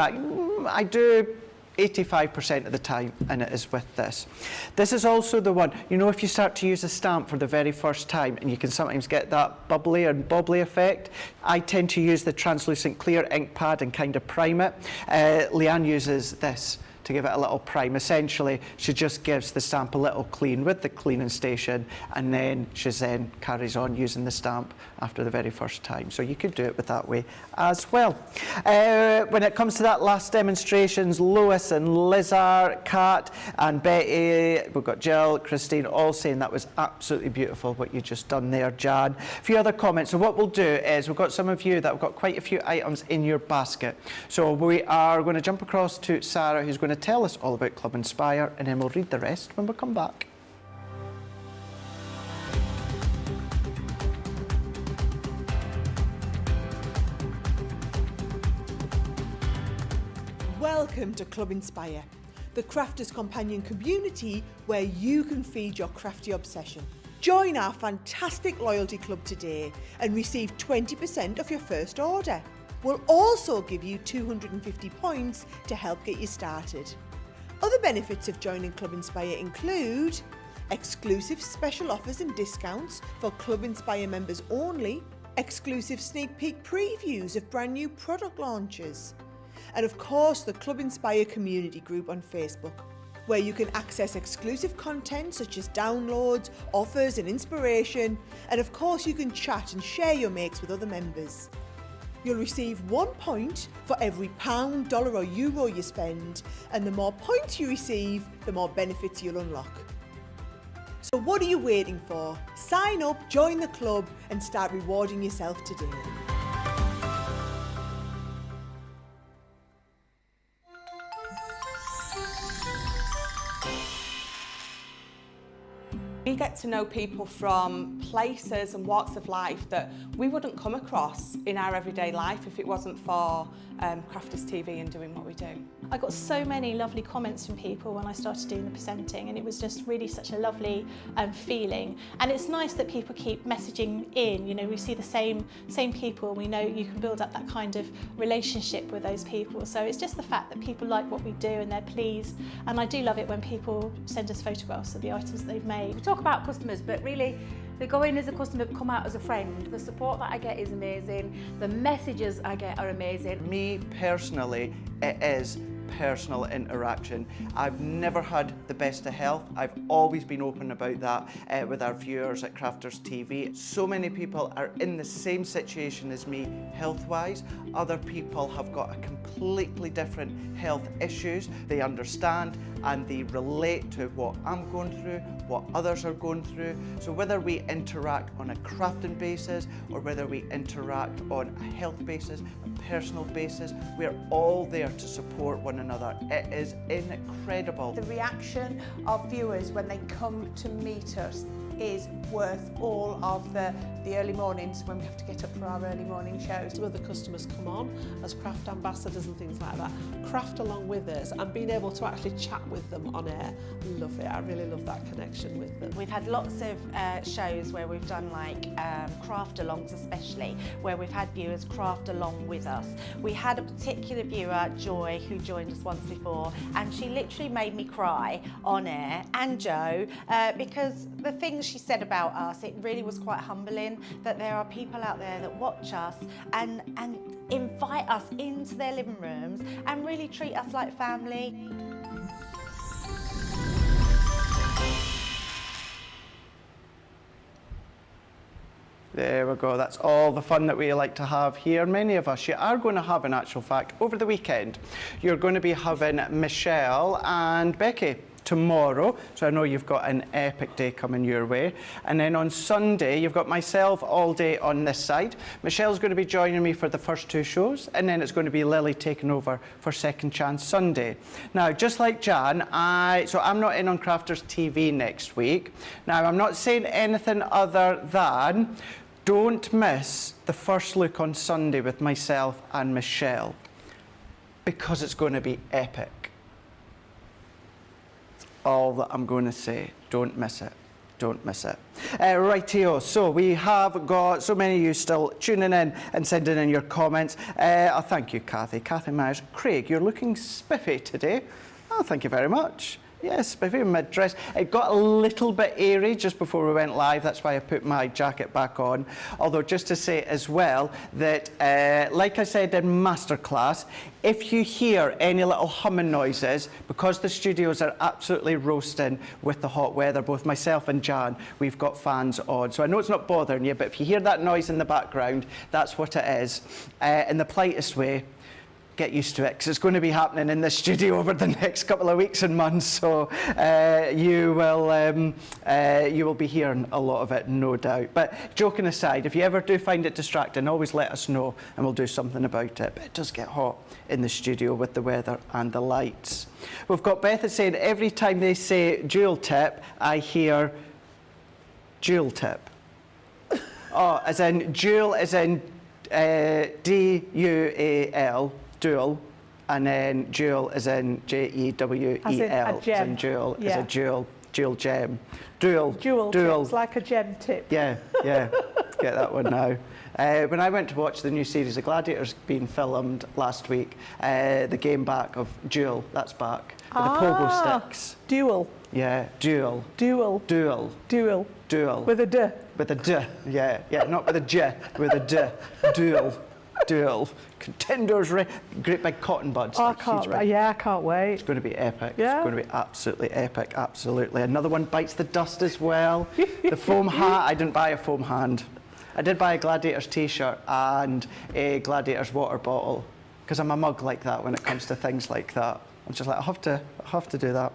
85% of the time, and it is with this. This is also the one, you know, if you start to use a stamp for the very first time, and you can sometimes get that bubbly and bobbly effect, I tend to use the translucent clear ink pad and kind of prime it. Leanne uses this to give it a little prime. Essentially, she just gives the stamp a little clean with the cleaning station, and then she then carries on using the stamp after the very first time. So you could do it with that way as well. When it comes to that last demonstrations, Lois and Lizard, Kat and Betty, we've got Jill, Christine, all saying that was absolutely beautiful what you just done there, Jan. A few other comments. So what we'll do is, we've got some of you that have got quite a few items in your basket. So we are going to jump across to Sarah, who's going to tell us all about Club Inspire, and then we'll read the rest when we come back. Welcome to Club Inspire, the Crafters Companion community where you can feed your crafty obsession. Join our fantastic loyalty club today and receive 20% of your first order. We'll also give you 250 points to help get you started. Other benefits of joining Club Inspire include exclusive special offers and discounts for Club Inspire members only, exclusive sneak peek previews of brand new product launches, and of course the Club Inspire community group on Facebook, where you can access exclusive content such as downloads, offers and inspiration, and of course you can chat and share your makes with other members. You'll receive 1 point for every pound, dollar or euro you spend, and the more points you receive, the more benefits you'll unlock. So what are you waiting for? Sign up, join the club and start rewarding yourself today. get to know people from places and walks of life that we wouldn't come across in our everyday life if it wasn't for Crafters TV and doing what we do. I got so many lovely comments from people when I started doing the presenting, and it was just really such a lovely feeling. And it's nice that people keep messaging in. You know, we see the same people. We know you can build up that kind of relationship with those people. So it's just the fact that people like what we do and they're pleased. And I do love it when people send us photographs of the items that they've made. We talk about customers, but really they go in as a customer, come out as a friend. The support that I get is amazing. The messages I get are amazing. Me personally, it is personal interaction. I've never had the best of health. I've always been open about that with our viewers at Crafters TV. So many people are in the same situation as me health-wise. Other people have got a completely different health issues. They understand and they relate to what I'm going through, what others are going through. So whether we interact on a crafting basis or whether we interact on a health basis, a personal basis, we're all there to support one another. It is incredible. The reaction of viewers when they come to meet us is worth all of the early mornings when we have to get up for our early morning shows. Some of the customers come on as craft ambassadors and things like that, craft along with us, and being able to actually chat with them on air. Love it. I really love that connection with them. We've had lots of shows where we've done like craft alongs, especially where we've had viewers craft along with us. We had a particular viewer, Joy, who joined us once before, and she literally made me cry on air, and Joe, because the things she said about us, it really was quite humbling that there are people out there that watch us and invite us into their living rooms and really treat us like family. There we go, that's all the fun that we like to have here. Many of us, you are going to have, in actual fact, over the weekend, you're going to be having Michelle and Becky tomorrow, so I know you've got an epic day coming your way. And then on Sunday, you've got myself all day on this side. Michelle's going to be joining me for the first two shows, and then it's going to be Lily taking over for Second Chance Sunday. Now, just like Jan, so I'm not in on Crafters TV next week. Now, I'm not saying anything other than don't miss the first look on Sunday with myself and Michelle, because it's going to be epic. All that I'm going to say. Don't miss it. Don't miss it. Rightio, so we have got so many of you still tuning in and sending in your comments. Oh, thank you, Kathy. Kathy Myers. Craig, you're looking spiffy today. Oh, thank you very much. Yes, spiffy mid-dress. It got a little bit airy just before we went live. That's why I put my jacket back on. Although, just to say as well that, like I said in Masterclass, if you hear any little humming noises, because the studios are absolutely roasting with the hot weather, both myself and Jan, we've got fans on. So I know it's not bothering you, but if you hear that noise in the background, that's what it is. In the politest way, get used to it, because it's going to be happening in this studio over the next couple of weeks and months, so you will be hearing a lot of it, no doubt. But joking aside, if you ever do find it distracting, always let us know and we'll do something about it. But it does get hot in the studio with the weather and the lights. We've got Beth saying every time they say jewel tip, I hear jewel tip. Oh, as in jewel, as in D-U-A-L. Dual, and then jewel as in J-E-W-E-L. As in a gem. As in jewel, yeah. as a jewel gem. Dual. Jewel tips, like a gem tip. Yeah, yeah, get that one now. When I went to watch the new series of Gladiators being filmed last week, the game back of Duel, that's back. With the pogo sticks. Dual. Yeah, dual. Dual. Dual. Dual. Dual. With a D. With a D, yeah, yeah, not with a J, with a D. Dual. Duel. Contenders, great big cotton buds. Oh, like I can't wait. It's going to be epic. Yeah. It's going to be absolutely epic, absolutely. Another one bites the dust as well. The foam hat, I didn't buy a foam hand. I did buy a Gladiators t-shirt and a Gladiators water bottle, because I'm a mug like that when it comes to things like that. I'm just like, I have to do that.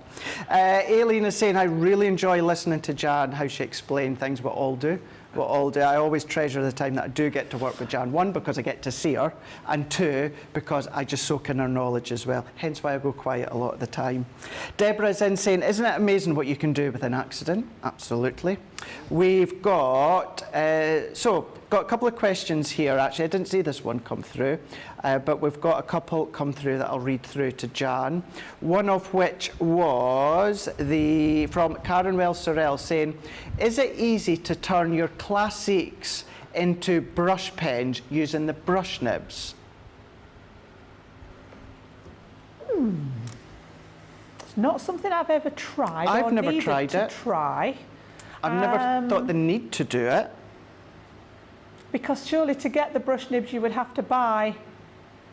Aileen is saying, I really enjoy listening to Jan, how she explained things, we all do. we'll all do. I always treasure the time that I do get to work with Jan. One, because I get to see her, and two, because I just soak in her knowledge as well. Hence why I go quiet a lot of the time. Deborah's in saying, isn't it amazing what you can do with an accident? Absolutely. We've got, got a couple of questions here, actually. I didn't see this one come through, but we've got a couple come through that I'll read through to Jan. One of which was from Karen Wells-Sorrell saying, is it easy to turn your classics into brush pens using the brush nibs? It's not something I've ever tried. I've or never needed tried to it. Try. I've never thought the need to do it. Because surely to get the brush nibs you would have to buy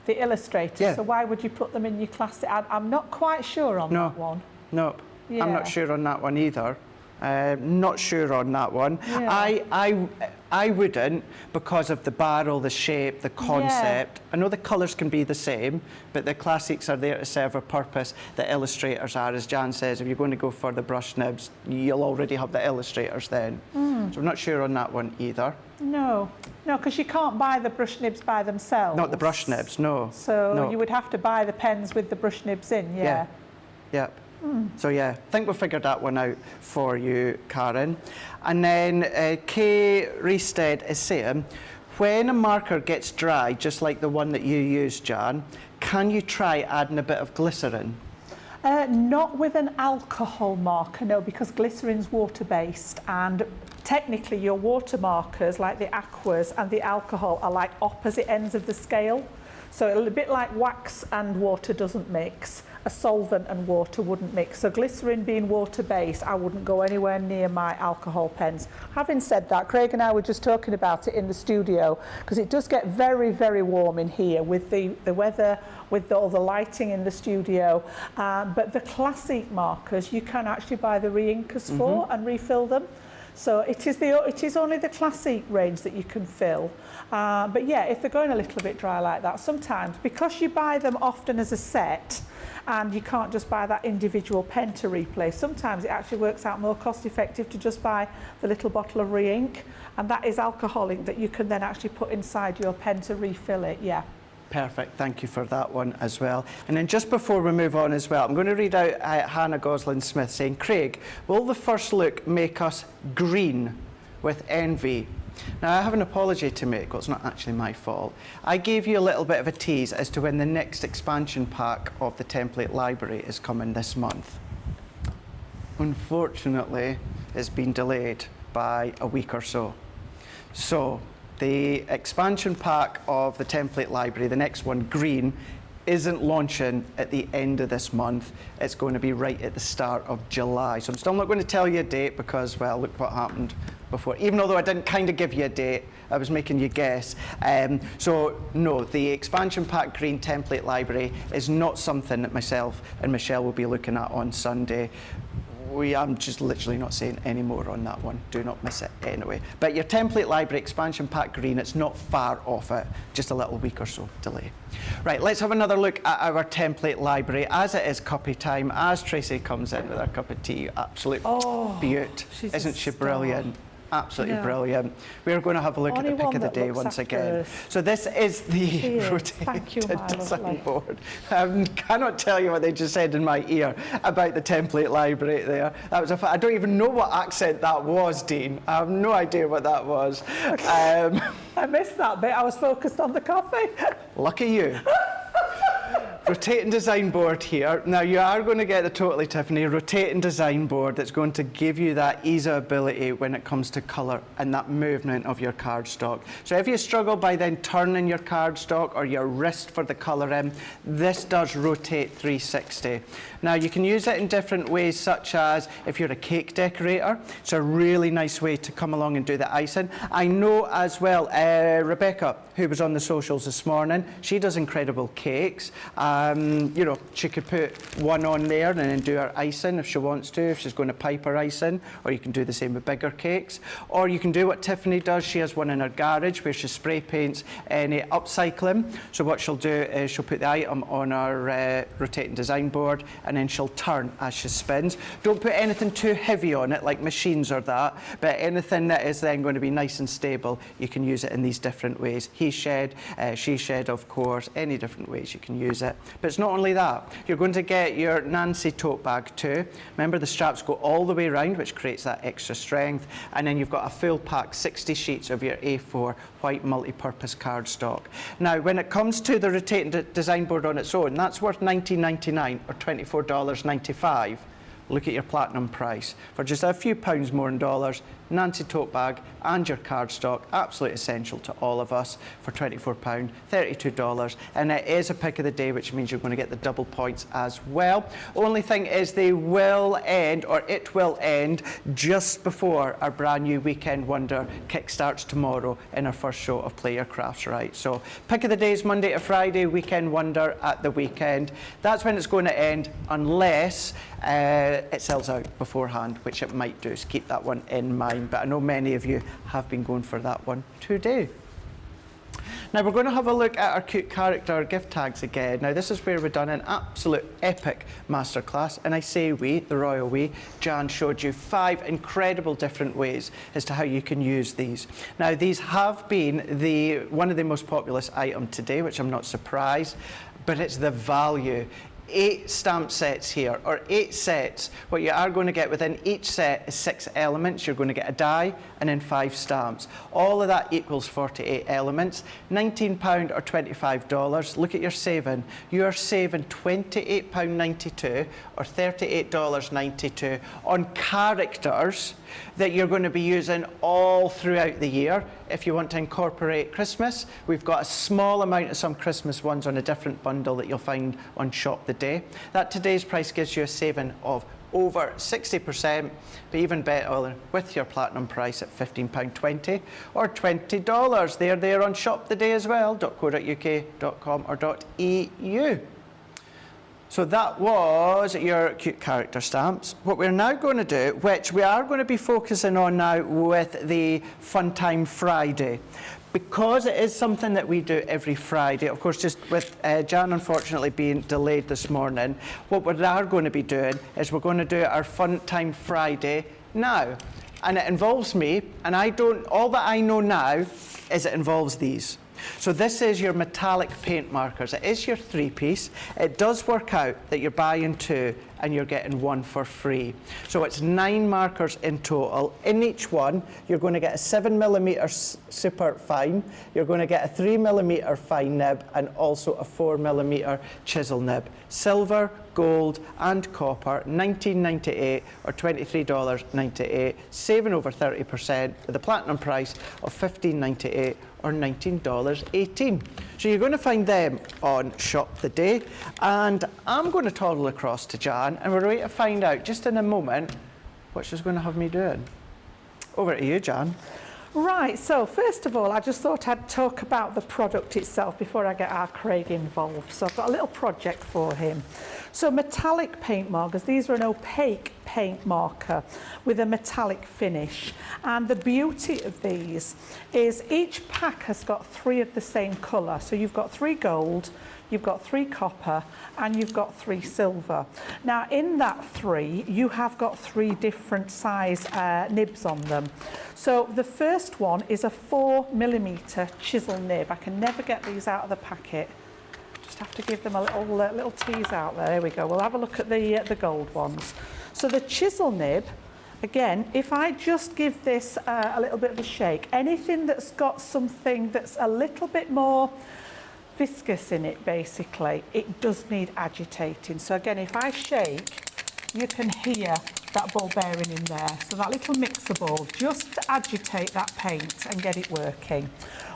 the illustrators. Yeah. So why would you put them in your classic? I'm not quite sure on that one. No, Yeah. I'm not sure on that one either. Not sure on that one. Yeah. I wouldn't, because of the barrel, the shape, the concept. I know the colours can be the same, but the classics are there to serve a purpose. The illustrators are, as Jan says, if you're going to go for the brush nibs, you'll already have the illustrators then. So I'm not sure on that one either. No, because you can't buy the brush nibs by themselves. Not the brush nibs, no. So no. you would have to buy the pens with the brush nibs in, Yeah. Yep. So yeah, I think we figured that one out for you, Karen. And then Kay Reestead is saying, when a marker gets dry, just like the one that you used, Jan, can you try adding a bit of glycerin? Not with an alcohol marker, no, because glycerin's water-based, and technically your water markers, like the Aquas and the alcohol, are like opposite ends of the scale. So a bit like wax and water doesn't mix, a solvent and water wouldn't mix. So glycerin being water-based, I wouldn't go anywhere near my alcohol pens. Having said that, Craig and I were just talking about it in the studio, because it does get very, very warm in here with the weather, with all the lighting in the studio. But the classic markers, you can actually buy the re-inkers for and refill them. So it is only the classic range that you can fill. But yeah, if they're going a little bit dry like that, sometimes, because you buy them often as a set, and you can't just buy that individual pen to replace, sometimes it actually works out more cost effective to just buy the little bottle of re-ink, and that is alcoholic that you can then actually put inside your pen to refill it, yeah. Perfect, thank you for that one as well. And then just before we move on as well, I'm going to read out Hannah Goslin-Smith saying, Craig, will the first look make us green with envy? Now, I have an apology to make. Well, it's not actually my fault. I gave you a little bit of a tease as to when the next expansion pack of the template library is coming this month. Unfortunately, it's been delayed by a week or so. So, the expansion pack of the template library, the next one, green, isn't launching at the end of this month. It's going to be right at the start of July. So I'm still not going to tell you a date because, well, look what happened before. Even though I didn't kind of give you a date, I was making you guess. So no, the expansion pack green template library is not something that myself and Michelle will be looking at on Sunday. I'm just literally not saying any more on that one. Do not miss it anyway. But your template library expansion pack green, it's not far off it, just a little week or so delay. Right, let's have another look at our template library as it is copy time, as Tracy comes in with her cup of tea. Absolute beaut. Isn't she brilliant? Absolutely brilliant. We're going to have a look at the pick of the day once again. So this is the rotated design board. I cannot tell you what they just said in my ear about the template library there. That was I don't even know what accent that was, Dean. I have no idea what that was. I missed that bit. I was focused on the coffee. Lucky you. Rotating design board here. Now you are going to get the Totally Tiffany rotating design board that's going to give you that ease of ability when it comes to colour and that movement of your cardstock. So if you struggle by then turning your cardstock or your wrist for the colour in, this does rotate 360. Now you can use it in different ways, such as if you're a cake decorator. It's a really nice way to come along and do the icing. I know as well, Rebecca, who was on the socials this morning, she does incredible cakes. You know, she could put one on there and then do her icing if she wants to, if she's going to pipe her icing, or you can do the same with bigger cakes. Or you can do what Tiffany does. She has one in her garage where she spray paints any upcycling. So what she'll do is she'll put the item on our rotating design board, and then she'll turn as she spins. Don't put anything too heavy on it, like machines or that, but anything that is then going to be nice and stable, you can use it in these different ways. He shed, she shed, of course, any different ways you can use it. But it's not only that. You're going to get your Nancy tote bag too. Remember, the straps go all the way around, which creates that extra strength. And then you've got a full pack, 60 sheets of your A4 white multi-purpose cardstock. Now, when it comes to the rotating design board on its own, that's worth $19.99 or $24.95. Look at your platinum price. For just a few pounds more in dollars, Nancy tote bag and your cardstock, absolutely essential to all of us, for £24, $32. And it is a pick of the day, which means you're going to get the double points as well. Only thing is they will end, or it will end, just before our brand new Weekend Wonder kickstarts tomorrow in our first show of Play Your Crafts Right. So pick of the day is Monday to Friday, Weekend Wonder at the weekend. That's when it's going to end, unless it sells out beforehand, which it might do, so keep that one in mind. But I know many of you have been going for that one today. Now we're going to have a look at our cute character gift tags again. Now this is where we've done an absolute epic masterclass, and I say we, the royal we. Jan showed you 5 incredible different ways as to how you can use these. Now these have been one of the most popular items today, which I'm not surprised, but it's the value. 8 stamp sets here, or 8 sets. What you are going to get within each set is 6 elements. You're going to get a die and then 5 stamps. All of that equals 48 elements. £19 or $25. Look at your saving. You are saving £28.92 or $38.92 on characters that you're going to be using all throughout the year. If you want to incorporate Christmas, we've got a small amount of some Christmas ones on a different bundle that you'll find on Shop the Day. That today's price gives you a saving of over 60%, but even better with your platinum price at £15.20 or $20. They're there on Shop the Day as well, .co.uk, .com or .eu. So that was your cute character stamps. What we're now going to do, which we are going to be focusing on now with the Fun Time Friday, because it is something that we do every Friday. Of course, just with Jan unfortunately being delayed this morning, what we are going to be doing is we're going to do our Fun Time Friday now. And it involves me, and all that I know now is it involves these. So this is your metallic paint markers. It is your 3-piece. It does work out that you're buying 2 and you're getting 1 for free. So it's 9 markers in total. In each one, you're going to get a 7mm super fine, you're going to get a 3mm fine nib, and also a 4mm chisel nib. Silver, gold and copper, $19.98 or $23.98, saving over 30% with a platinum price of $15.98 or $19.18. So you're going to find them on Shop the Day, and I'm going to toddle across to Jan, and we're going to find out just in a moment what she's going to have me doing. Over to you, Jan. Right, so first of all, I just thought I'd talk about the product itself before I get our Craig involved. So I've got a little project for him. So metallic paint markers, these are an opaque paint marker with a metallic finish. And the beauty of these is each pack has got 3 of the same colour. So you've got 3 gold, you've got 3 copper, and you've got 3 silver. Now in that 3, you have got 3 different size nibs on them. So the first one is a 4mm chisel nib. I can never get these out of the packet. Just have to give them a little tease out there. There we go. We'll have a look at the gold ones. So the chisel nib, again, if I just give this a little bit of a shake, anything that's got something that's a little bit more viscous in it, basically, it does need agitating. So again, if I shake, you can hear that ball bearing in there. So that little mixer ball, just to agitate that paint and get it working.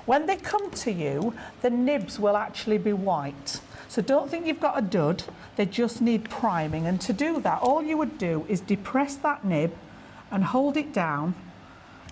When they come to you, the nibs will actually be white. So don't think you've got a dud, they just need priming. And to do that, all you would do is depress that nib and hold it down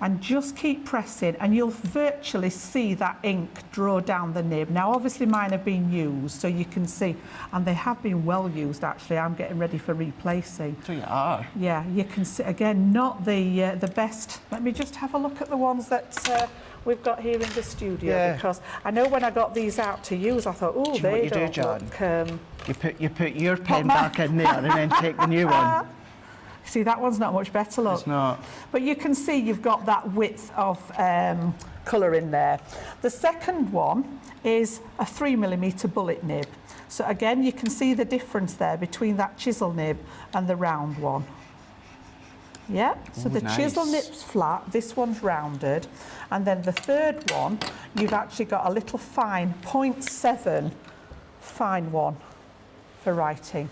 and just keep pressing, and you'll virtually see that ink draw down the nib. Now obviously mine have been used, so you can see, and they have been well used actually. I'm getting ready for replacing. So you are. Yeah, you can see, again, not the best. Let me just have a look at the ones that we've got here in the studio, because I know when I got these out to use, I thought, oh, they don't look... You put your pen back in there and then take the new one. See, that one's not much better, look. It's not. But you can see you've got that width of colour in there. The second one is a 3mm bullet nib. So again, you can see the difference there between that chisel nib and the round one. Yeah, so the chisel nib's flat, this one's rounded, and then the third one, you've actually got a little fine 0.7 fine one for writing.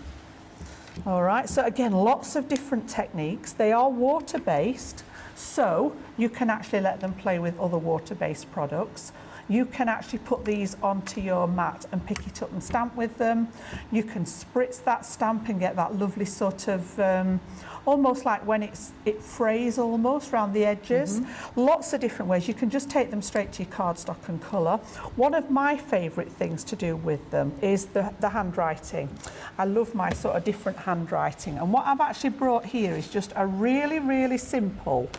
All right, so again, lots of different techniques. They are water-based, so you can actually let them play with other water-based products. You can actually put these onto your mat and pick it up and stamp with them. You can spritz that stamp and get that lovely sort of, almost like when it frays almost around the edges. Lots of different ways. You can just take them straight to your cardstock and colour. One of my favourite things to do with them is the handwriting. I love my sort of different handwriting. And what I've actually brought here is just a really, really simple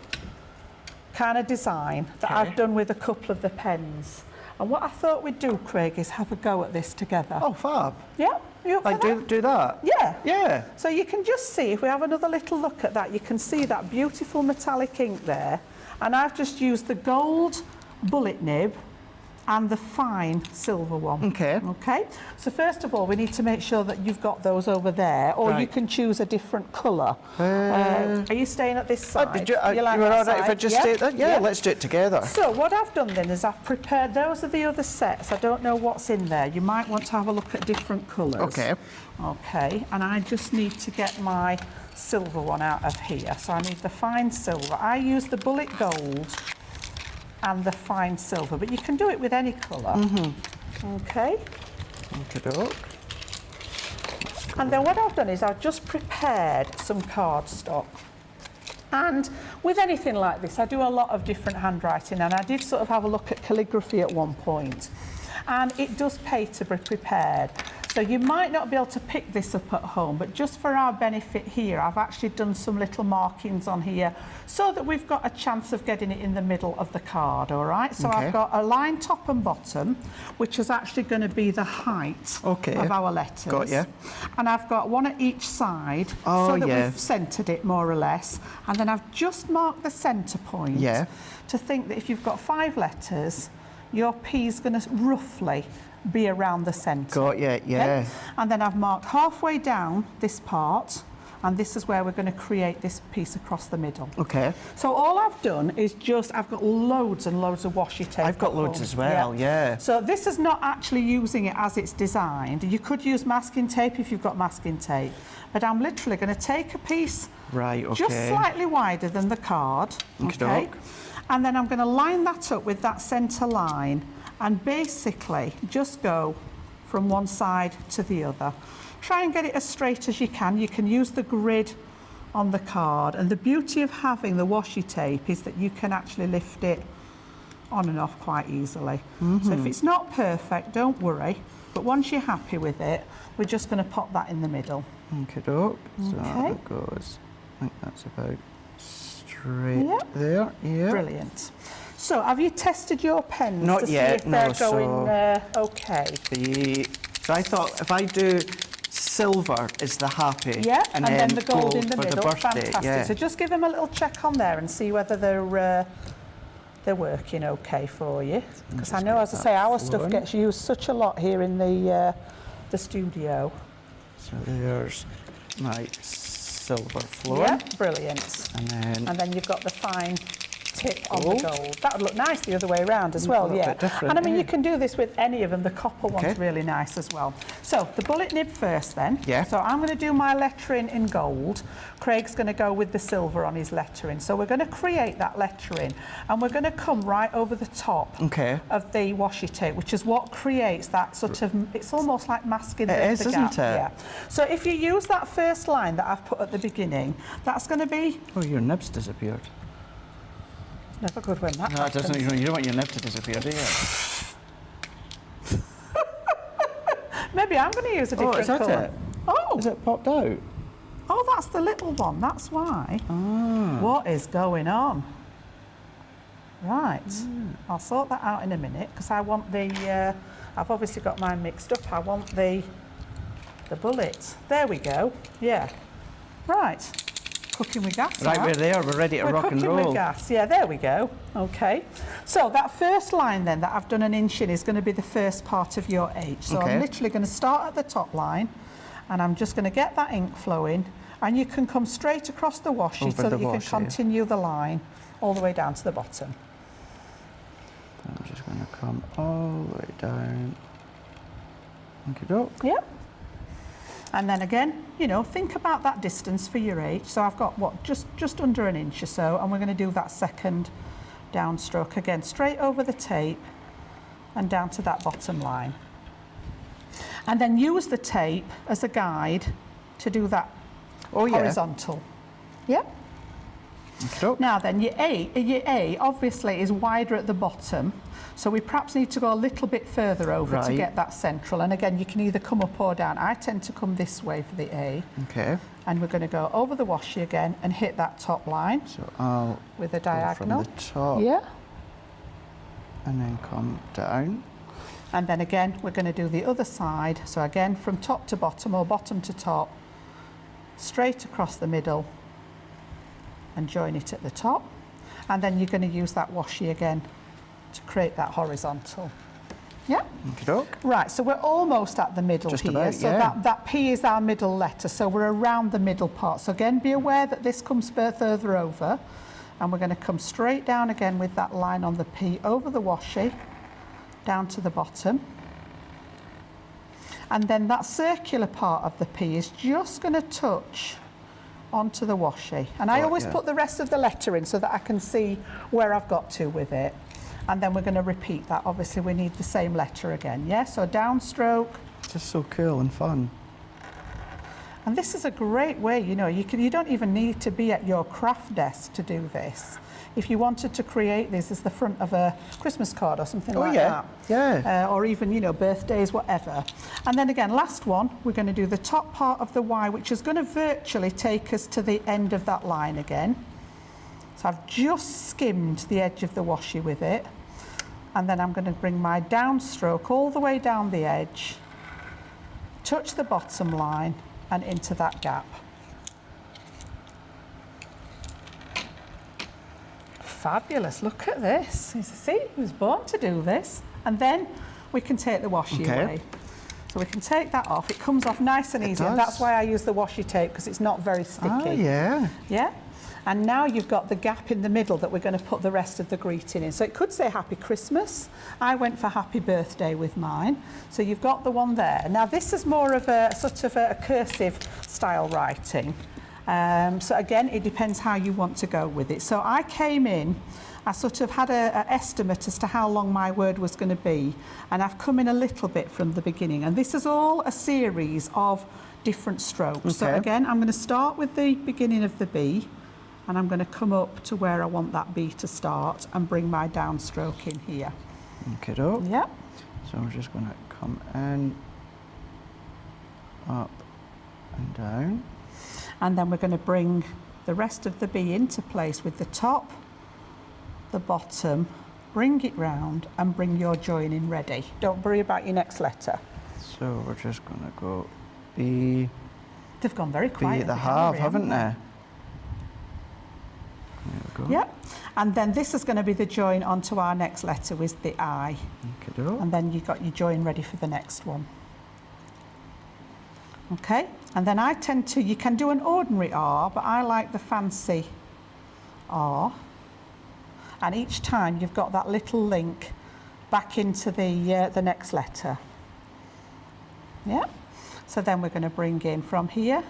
kind of design that I've done with a couple of the pens. And what I thought we'd do, Craig, is have a go at this together. Oh, fab. Yeah, you up for that? Do that? Yeah. Yeah. So you can just see, if we have another little look at that, you can see that beautiful metallic ink there. And I've just used the gold bullet nib and the fine silver one. Okay. Okay. So first of all, we need to make sure that you've got those over there, or you can choose a different colour. Are you staying at this side? You were all right if I just stay there? Yeah, let's do it together. So what I've done then is I've prepared, those are the other sets. I don't know what's in there. You might want to have a look at different colours. Okay. Okay, and I just need to get my silver one out of here. So I need the fine silver. I use the bullet gold and the fine silver, but you can do it with any colour. Okay. Okey-doke. And then what I've done is I've just prepared some cardstock. And with anything like this, I do a lot of different handwriting, and I did sort of have a look at calligraphy at one point. And it does pay to be prepared. So you might not be able to pick this up at home, but just for our benefit here, I've actually done some little markings on here so that we've got a chance of getting it in the middle of the card, all right? So I've got a line top and bottom, which is actually going to be the height of our letters. Got you. And I've got one at each side so that we've centred it more or less. And then I've just marked the centre point to think that if you've got 5 letters, your P is going to roughly be around the centre. Got you, yeah. And then I've marked halfway down this part, and this is where we're going to create this piece across the middle. Okay. So all I've done is I've got loads and loads of washi tape. I've got loads as well, yeah. So this is not actually using it as it's designed. You could use masking tape if you've got masking tape, but I'm literally going to take a piece just slightly wider than the card, okay? And then I'm going to line that up with that centre line and basically just go from one side to the other. Try and get it as straight as you can. You can use the grid on the card, and the beauty of having the washi tape is that you can actually lift it on and off quite easily. So if it's not perfect, don't worry, but once you're happy with it, we're just going to pop that in the middle. Okey-doke. So that goes, I think that's about straight there. Yeah. Brilliant. So have you tested your pens to see if they're going okay? So I thought if I do silver is the happy. Yeah, and then the gold in the for middle. The birthday, fantastic. So just give them a little check on there and see whether they're working okay for you. Because I know, as I say, our stuff gets used such a lot here in the studio. So there's my silver floor. Yeah, brilliant. And then you've got the fine tip on the gold. That would look nice the other way around as well, bit different, and I mean, you can do this with any of them. The copper one's really nice as well. So the bullet nib first then. Yeah. So I'm going to do my lettering in gold. Craig's going to go with the silver on his lettering. So we're going to create that lettering, and we're going to come right over the top of the washi tape, which is what creates that sort of, it's almost like masking the gap. Isn't it? Yeah. So if you use that first line that I've put at the beginning, that's going to be... Oh, your nib's disappeared. Never good when that No, it happens. doesn't. You don't want your nib to disappear, do you? Maybe I'm going to use a different is that colour. it? Oh, Is it popped out? oh, that's the little one. That's why. What is going on? Right. I'll sort that out in a minute because I want the. I've obviously got mine mixed up. I want the bullets. There we go. Yeah. Right. Cooking with gas. Right, now. we're there. We're ready to rock and We're cooking roll. with gas. Yeah, there we go. Okay. So that first line then that I've done an inch in is going to be the first part of your H. So Okay. I'm literally going to start at the top line and I'm just going to get that ink flowing and you can come straight across the washi Over so the that you can washi. continue the line all the way down to the bottom. I'm just going to come all the way down. Okie doke. Yep. And then again, you know, think about that distance for your H. So I've got, what, just under an inch or so, and we're going to do that second downstroke again, straight over the tape and down to that bottom line. And then use the tape as a guide to do that horizontal. Yep. Okie doke. Now then, your A obviously is wider at the bottom, so we perhaps need to go a little bit further over to Right. get that central. And again, you can either come up or down. I tend to come this way for the A, Okay. and we're going to go over the washi again and hit that top line So I'll with a go diagonal. from the top Yeah. and then come down. And then again, we're going to do the other side. So again, from top to bottom or bottom to top, straight across the middle and join it at the top. And then you're going to use that washi again to create that horizontal. Yeah. Okie doke. Right, so we're almost at the middle Just here. about, so yeah. that P is our middle letter. So we're around the middle part. So again, be aware that this comes further over. And we're going to come straight down again with that line on the P over the washi, down to the bottom. And then that circular part of the P is just going to touch onto the washi. And I Right, always yeah. put the rest of the letter in so that I can see where I've got to with it. And then we're going to repeat that. Obviously, we need the same letter again, yeah? So downstroke. Just so cool and fun. And this is a great way, you know, you don't even need to be at your craft desk to do this. If you wanted to create this as the front of a Christmas card or something like that. Yeah. Or even, you know, birthdays, whatever. And then again, last one, we're going to do the top part of the Y, which is going to virtually take us to the end of that line again. So I've just skimmed the edge of the washi with it. And then I'm going to bring my downstroke all the way down the edge, touch the bottom line and into that gap. Fabulous, look at this. See, he was born to do this. And then we can take the washi Okay. away. So we can take that off. It comes off nice and It easy. And does. that's why I use the washi tape, because it's not very sticky. Oh, yeah. Yeah. And now you've got the gap in the middle that we're going to put the rest of the greeting in. So it could say Happy Christmas. I went for Happy Birthday with mine. So you've got the one there. Now this is more of a sort of a cursive style writing. So again, it depends how you want to go with it. So I came in, I sort of had an estimate as to how long my word was going to be. And I've come in a little bit from the beginning. And this is all a series of different strokes. So Okay. again, I'm going to start with the beginning of the B. And I'm going to come up to where I want that B to start and bring my downstroke in here. Okie doke. Yep. So we're just going to come in, up and down. And then we're going to bring the rest of the B into place with the top, the bottom, bring it round and bring your join in ready. Don't worry about your next letter. So we're just going to go B. They've gone very B quiet. they have, haven't they? There we go. Yep. And then this is going to be the join onto our next letter with the I. Okie doke. And then you've got your join ready for the next one. Okay, and then I tend to, you can do an ordinary R, but I like the fancy R. And each time you've got that little link back into the next letter. Yeah, so then we're going to bring in from here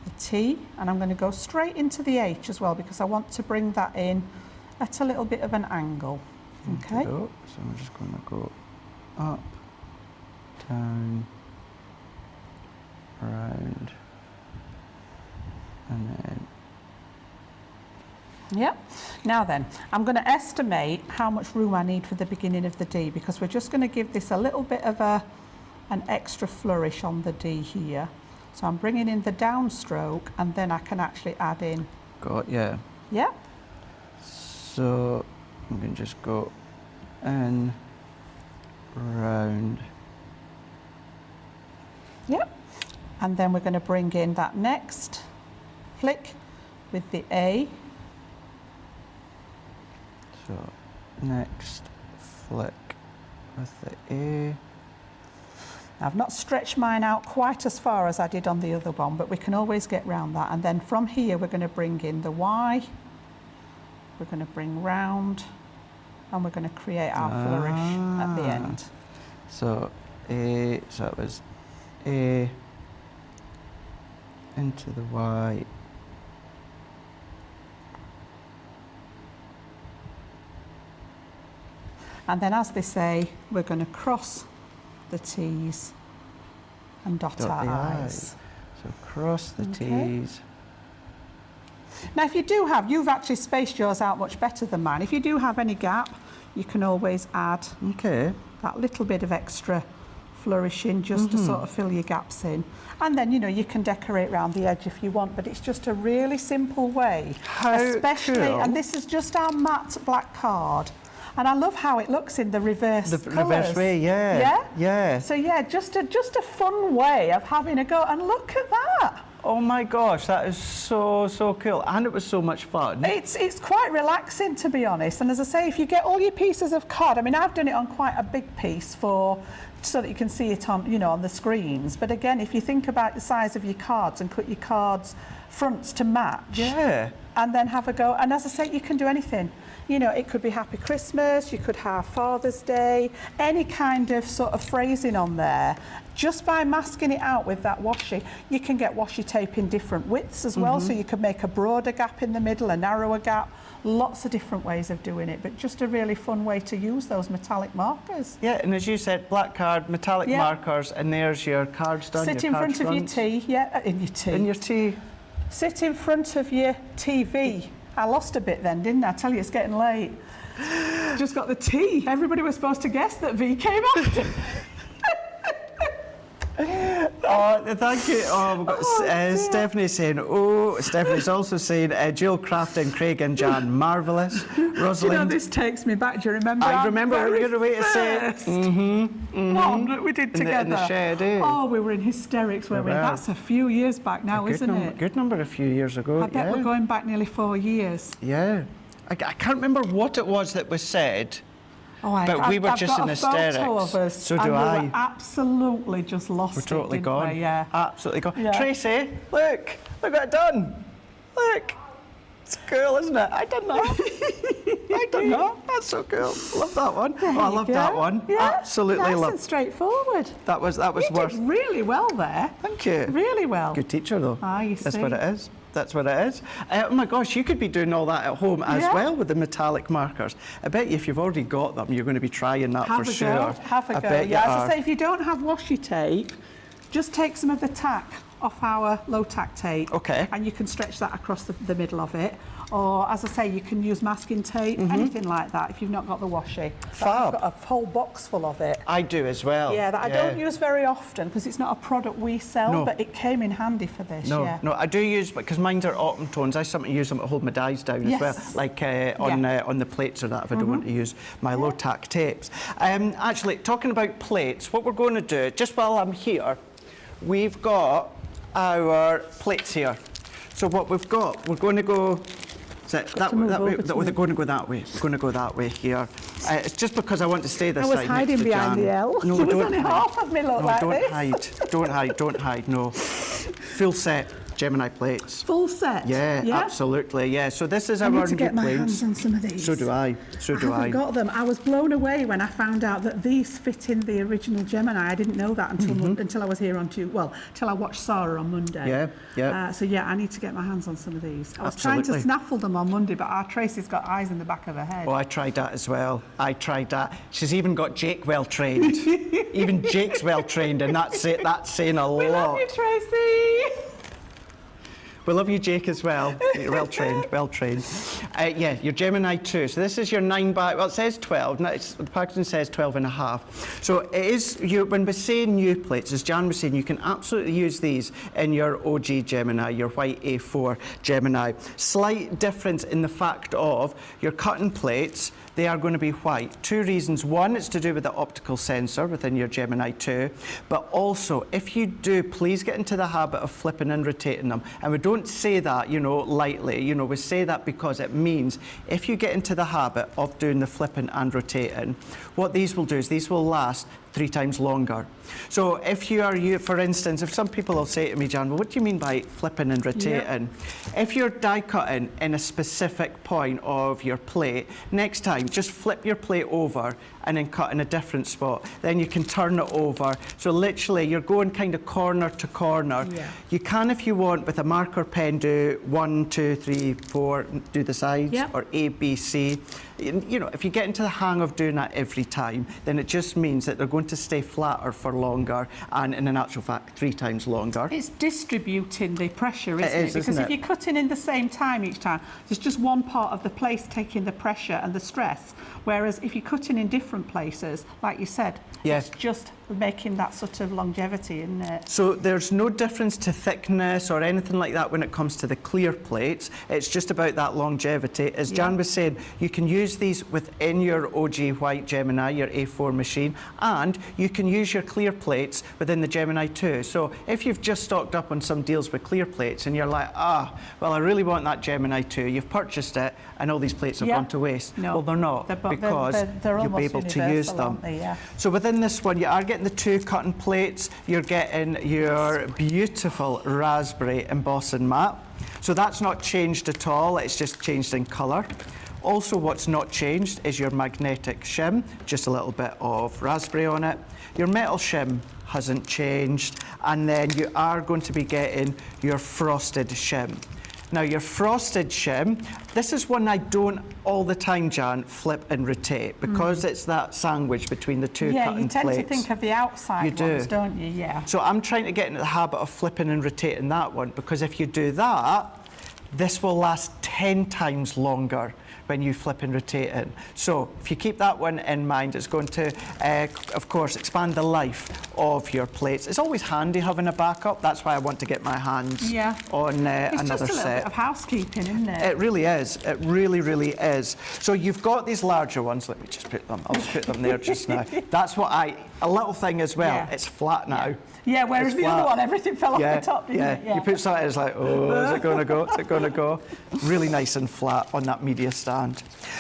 the T, and I'm going to go straight into the H as well because I want to bring that in at a little bit of an angle. Okay. Okey-doke. So I'm just going to go up, down, around, and then Yep. Now then, I'm going to estimate how much room I need for the beginning of the D, because we're just going to give this a little bit of an extra flourish on the D here. So I'm bringing in the downstroke, and then I can actually add in. Got yeah. Yeah. So I'm going to just go in, round. Yep. And then we're going to bring in that next flick with the A. So next flick with the A. I've not stretched mine out quite as far as I did on the other one, but we can always get round that. And then from here, we're going to bring in the Y. We're going to bring round, and we're going to create our flourish at the end. So A, so that was A into the Y. And then, as they say, we're going to cross the T's and dot our the I's. So cross the Okay. T's. Now, if you do have, you've actually spaced yours out much better than mine. If you do have any gap, you can always add Okay. that little bit of extra flourishing just to sort of fill your gaps in. And then, you know, you can decorate around the edge if you want, but it's just a really simple way. How Especially, cool. and this is just our matte black card. And I love how it looks in the reverse The colours. reverse way, yeah. Yeah? Yeah. So yeah, just a fun way of having a go. And look at that. Oh my gosh, that is so, so cool. And it was so much fun. It's quite relaxing, to be honest. And as I say, if you get all your pieces of card, I mean, I've done it on quite a big piece so that you can see it on, you know, on the screens. But again, if you think about the size of your cards and cut your cards fronts to match. Yeah. And then have a go. And as I say, you can do anything. You know, it could be Happy Christmas, you could have Father's Day, any kind of sort of phrasing on there. Just by masking it out with that washi, you can get washi tape in different widths as well. So you could make a broader gap in the middle, a narrower gap. Lots of different ways of doing it, but just a really fun way to use those metallic markers. Yeah, and as you said, black card, metallic Yeah. markers, and there's your cards done. Sit your in cards front of your fronts. tea, yeah, in your tea. In your tea. Sit in front of your TV. I lost a bit then, didn't I? I tell you, it's getting late. Just got the tea. Everybody was supposed to guess that V came after. Oh, thank you. Oh, we've got Stephanie saying, Stephanie's also saying, Jill Crafton, Craig and Jan, marvellous. Rosalind. You know, this takes me back. Do you remember? I our remember very we were going to say it. first one that we did together. In the shed, eh? Oh, we were in hysterics, weren't we? were. That's a few years back now, isn't it? Good number a few years ago. I bet we're going back nearly 4 years. Yeah. I can't remember what it was that was said. Oh, But we were I've just got in a photo hysterics. of us, So do and I. We were absolutely just lost. We're totally didn't gone. We? Yeah. Absolutely gone. Yeah. Tracy, look what I've done. Look. It's cool, isn't it? I done that. I done that. That's so cool. Love that one. Oh, I love that one. Yeah. Absolutely nice love. and straightforward. That was You worth. did really well there. Thank you. Really well. Good teacher though. Ah, you That's see. what it is. That's what it is. Oh my gosh, you could be doing all that at home as Yeah. well with the metallic markers. I bet you if you've already got them, you're going to be trying that Have for a sure. go. Have a I go. bet you Yeah, as are. I say, if you don't have washi tape, just take some of the tack off our low tack tape. Okay. And you can stretch that across the middle of it. Or, as I say, you can use masking tape, anything like that, if you've not got the washi. But Fab. I've got a whole box full of it. I do as well. Yeah, that I don't use very often because it's not a product we sell, No. but it came in handy for this. No, yeah. no, I do use, because mine are autumn tones. I sometimes use them to hold my dies down as well, Yes. like on the plates or that if I don't want to use my low tack tapes. Actually, talking about plates, what we're going to do, just while I'm here, we've got our plates here. So what we've got, we're going to go. So that to move way, over to we're me. going to go that way. We're going to go that way here. It's just because I want to stay this I was side hiding next to behind Jan. the L. No, There was don't only hide. half of me look no, like don't this. hide. Don't hide. Don't hide. No. Full set Gemini plates. Full set? Yeah, absolutely. Yeah. So this is I our need to new get my plates. hands on some of these. So do I. So do I I. haven't got them. I was blown away when I found out that these fit in the original Gemini. I didn't know that until I was here on Tuesday. Well, till I watched Sarah on Monday. Yeah, yeah. So yeah, I need to get my hands on some of these. I was trying to Absolutely. snaffle them on Monday, but our Tracy's got eyes in the back of her head. Oh, I tried that as well. I tried that. She's even got Jake well trained. Even Jake's well trained, and that's it. That's saying a We lot. love you, Tracy. We love you, Jake, as well. You're well trained, well trained. Yeah, your Gemini 2. So this is your 9 by, well, it says 12. No, the packaging says 12 and a half. So it is, when we say new plates, as Jan was saying, you can absolutely use these in your OG Gemini, your white A4 Gemini. Slight difference in the fact of your cutting plates, they are going to be white. 2 reasons. One, it's to do with the optical sensor within your Gemini 2, but also, if you do, please get into the habit of flipping and rotating them. And we don't say that, you know, lightly. You know, we say that because it means if you get into the habit of doing the flipping and rotating, what these will do is these will last 3 times longer. So if you are, for instance, if some people will say to me, Jan, well, what do you mean by flipping and rotating? If you're die cutting in a specific point of your plate, next time just flip your plate over and then cut in a different spot. Then you can turn it over. So literally you're going kind of corner to corner. You can, if you want, with a marker pen, do 1, 2, 3, 4, do the sides, or A, B, C. You know, if you get into the hang of doing that every time, then it just means that they're going to stay flatter for longer, and in an actual fact 3 times longer. It's distributing the pressure, isn't it? Because isn't if you're cutting in the same time each time, there's just one part of the plate taking the pressure and the stress. Whereas if you're cutting in different places, like you said, it's just making that sort of longevity, isn't it? So there's no difference to thickness or anything like that when it comes to the clear plates. It's just about that longevity. As Jan was saying, you can use these within your OG white Gemini, your A4 machine, and you can use your clear plates within the Gemini 2. So if you've just stocked up on some deals with clear plates and you're like, well, I really want that Gemini 2, you've purchased it and all these plates have gone to waste. No. Well, they're not, because they're you'll be able to use them. So within this one, you are getting the 2 cutting plates, you're getting your beautiful raspberry embossing mat. So that's not changed at all, it's just changed in colour. Also, what's not changed is your magnetic shim, just a little bit of raspberry on it. Your metal shim hasn't changed, and then you are going to be getting your frosted shim. Now, your frosted shim, this is one I don't all the time, Jan, flip and rotate, because it's that sandwich between the 2 cutting plates. Yeah, you tend to think of the outside ones, don't you? Yeah. So I'm trying to get into the habit of flipping and rotating that one, because if you do that, this will last 10 times longer when you flip and rotate it. So if you keep that one in mind, it's going to, of course, expand the life of your plates. It's always handy having a backup. That's why I want to get my hands on another set. It's just a little bit of housekeeping, isn't it? It really is. It really, really is. So you've got these larger ones. Let me just put them. I'll just put them there just now. That's what a little thing as well. It's flat now. Yeah, whereas the other one, everything fell off the top, didn't it? You put something, it's like, oh, is it going to go? Is it going to go? Really nice and flat on that media stand.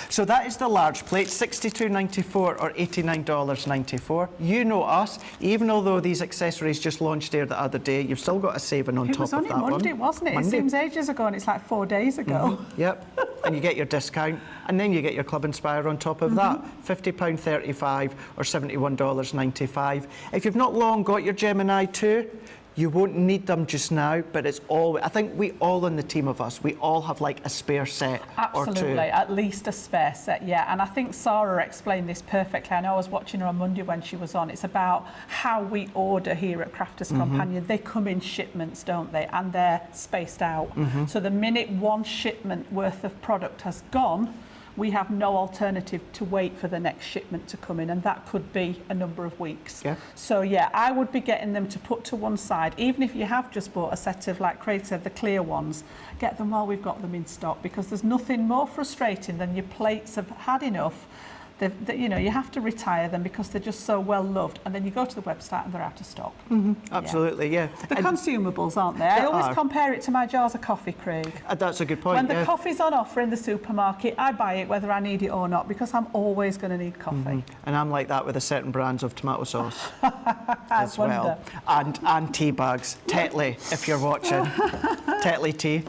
So that is the large plate, $62.94 or $89.94. You know us, even although these accessories just launched there the other day, you've still got a saving on top of that one. It was on Monday, wasn't it? Monday. It seems ages ago, and it's like 4 days ago. Yep, and you get your discount, and then you get your Club Inspire on top of that, £50.35 or $71.95. If you've not long got your Gemini 2, you won't need them just now, but it's all, I think we all in the team of us, we all have like a spare set or 2. Absolutely, at least a spare set, and I think Sarah explained this perfectly. I know I was watching her on Monday when she was on. It's about how we order here at Crafters Companion. They come in shipments, don't they? And they're spaced out. So the minute one shipment worth of product has gone, we have no alternative to wait for the next shipment to come in, and that could be a number of weeks. So I would be getting them to put to one side, even if you have just bought a set of, like Craig said, the clear ones, get them while we've got them in stock, because there's nothing more frustrating than your plates have had enough. You know, you have to retire them because they're just so well loved, and then you go to the website and they're out of stock. Absolutely, The consumables, aren't they? I always compare it to my jars of coffee, Craig. That's a good point. When the coffee's on offer in the supermarket, I buy it whether I need it or not, because I'm always going to need coffee. And I'm like that with a certain brands of tomato sauce as well. And tea bags. Tetley, if you're watching. Tetley tea.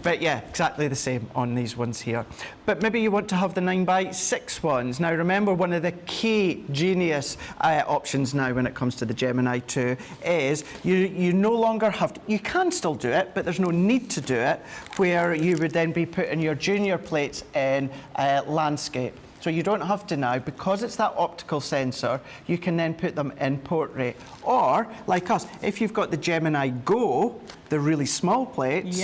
But yeah, exactly the same on these ones here. But maybe you want to have the 9x6 ones. Now remember, one of the key genius options now when it comes to the Gemini 2 is you no longer have to, you can still do it, but there's no need to do it, where you would then be putting your junior plates in landscape. So you don't have to now, because it's that optical sensor, you can then put them in portrait. Or, like us, if you've got the Gemini Go, the really small plates,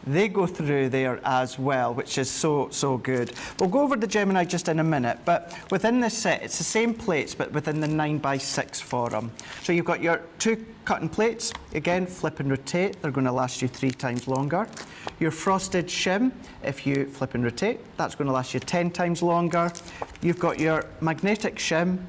they go through there as well, which is so good. We'll go over the Gemini just in a minute, but within this set, it's the same plates, but within the 9x6 form. So you've got your 2 cutting plates, again, flip and rotate, they're going to last you 3 times longer. Your frosted shim, if you flip and rotate, that's going to last you 10 times longer. You've got your magnetic shim,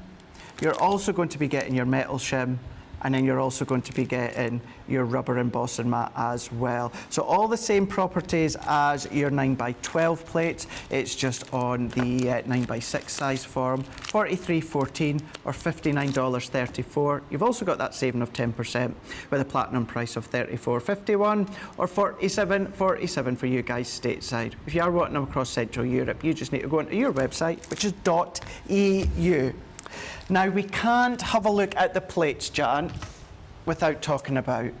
you're also going to be getting your metal shim, and then you're also going to be getting your rubber embossing mat as well. So all the same properties as your 9x12 plates, it's just on the 9x6 size form, $43.14 or $59.34. You've also got that saving of 10% with a platinum price of $34.51 or $47.47 for you guys stateside. If you are wanting them across Central Europe, you just need to go onto your website, which is .eu. Now, we can't have a look at the plates, Jan, without talking about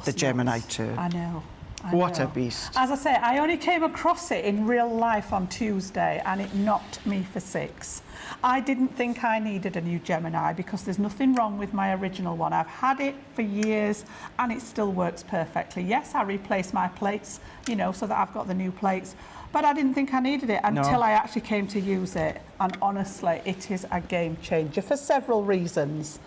the Gemini 2. I know. What a beast. As I say, I only came across it in real life on Tuesday and it knocked me for 6. I didn't think I needed a new Gemini because there's nothing wrong with my original one. I've had it for years and it still works perfectly. Yes, I replaced my plates, you know, so that I've got the new plates. But I didn't think I needed it until I actually came to use it. And honestly, it is a game changer for several reasons.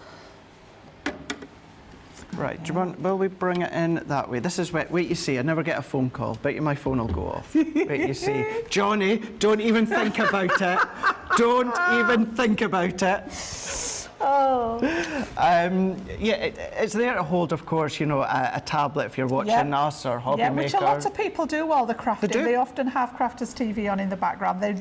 Right, do you want, will we bring it in that way? This is wait you see, I never get a phone call. Bet you my phone will go off. Wait you see. Johnny, don't even think about it. Don't even think about it. Oh. Yeah, it's there to hold, of course, you know, a tablet if you're watching us or Hobby Maker. Which a lot of people do while they're crafting. They often have Crafters TV on in the background. They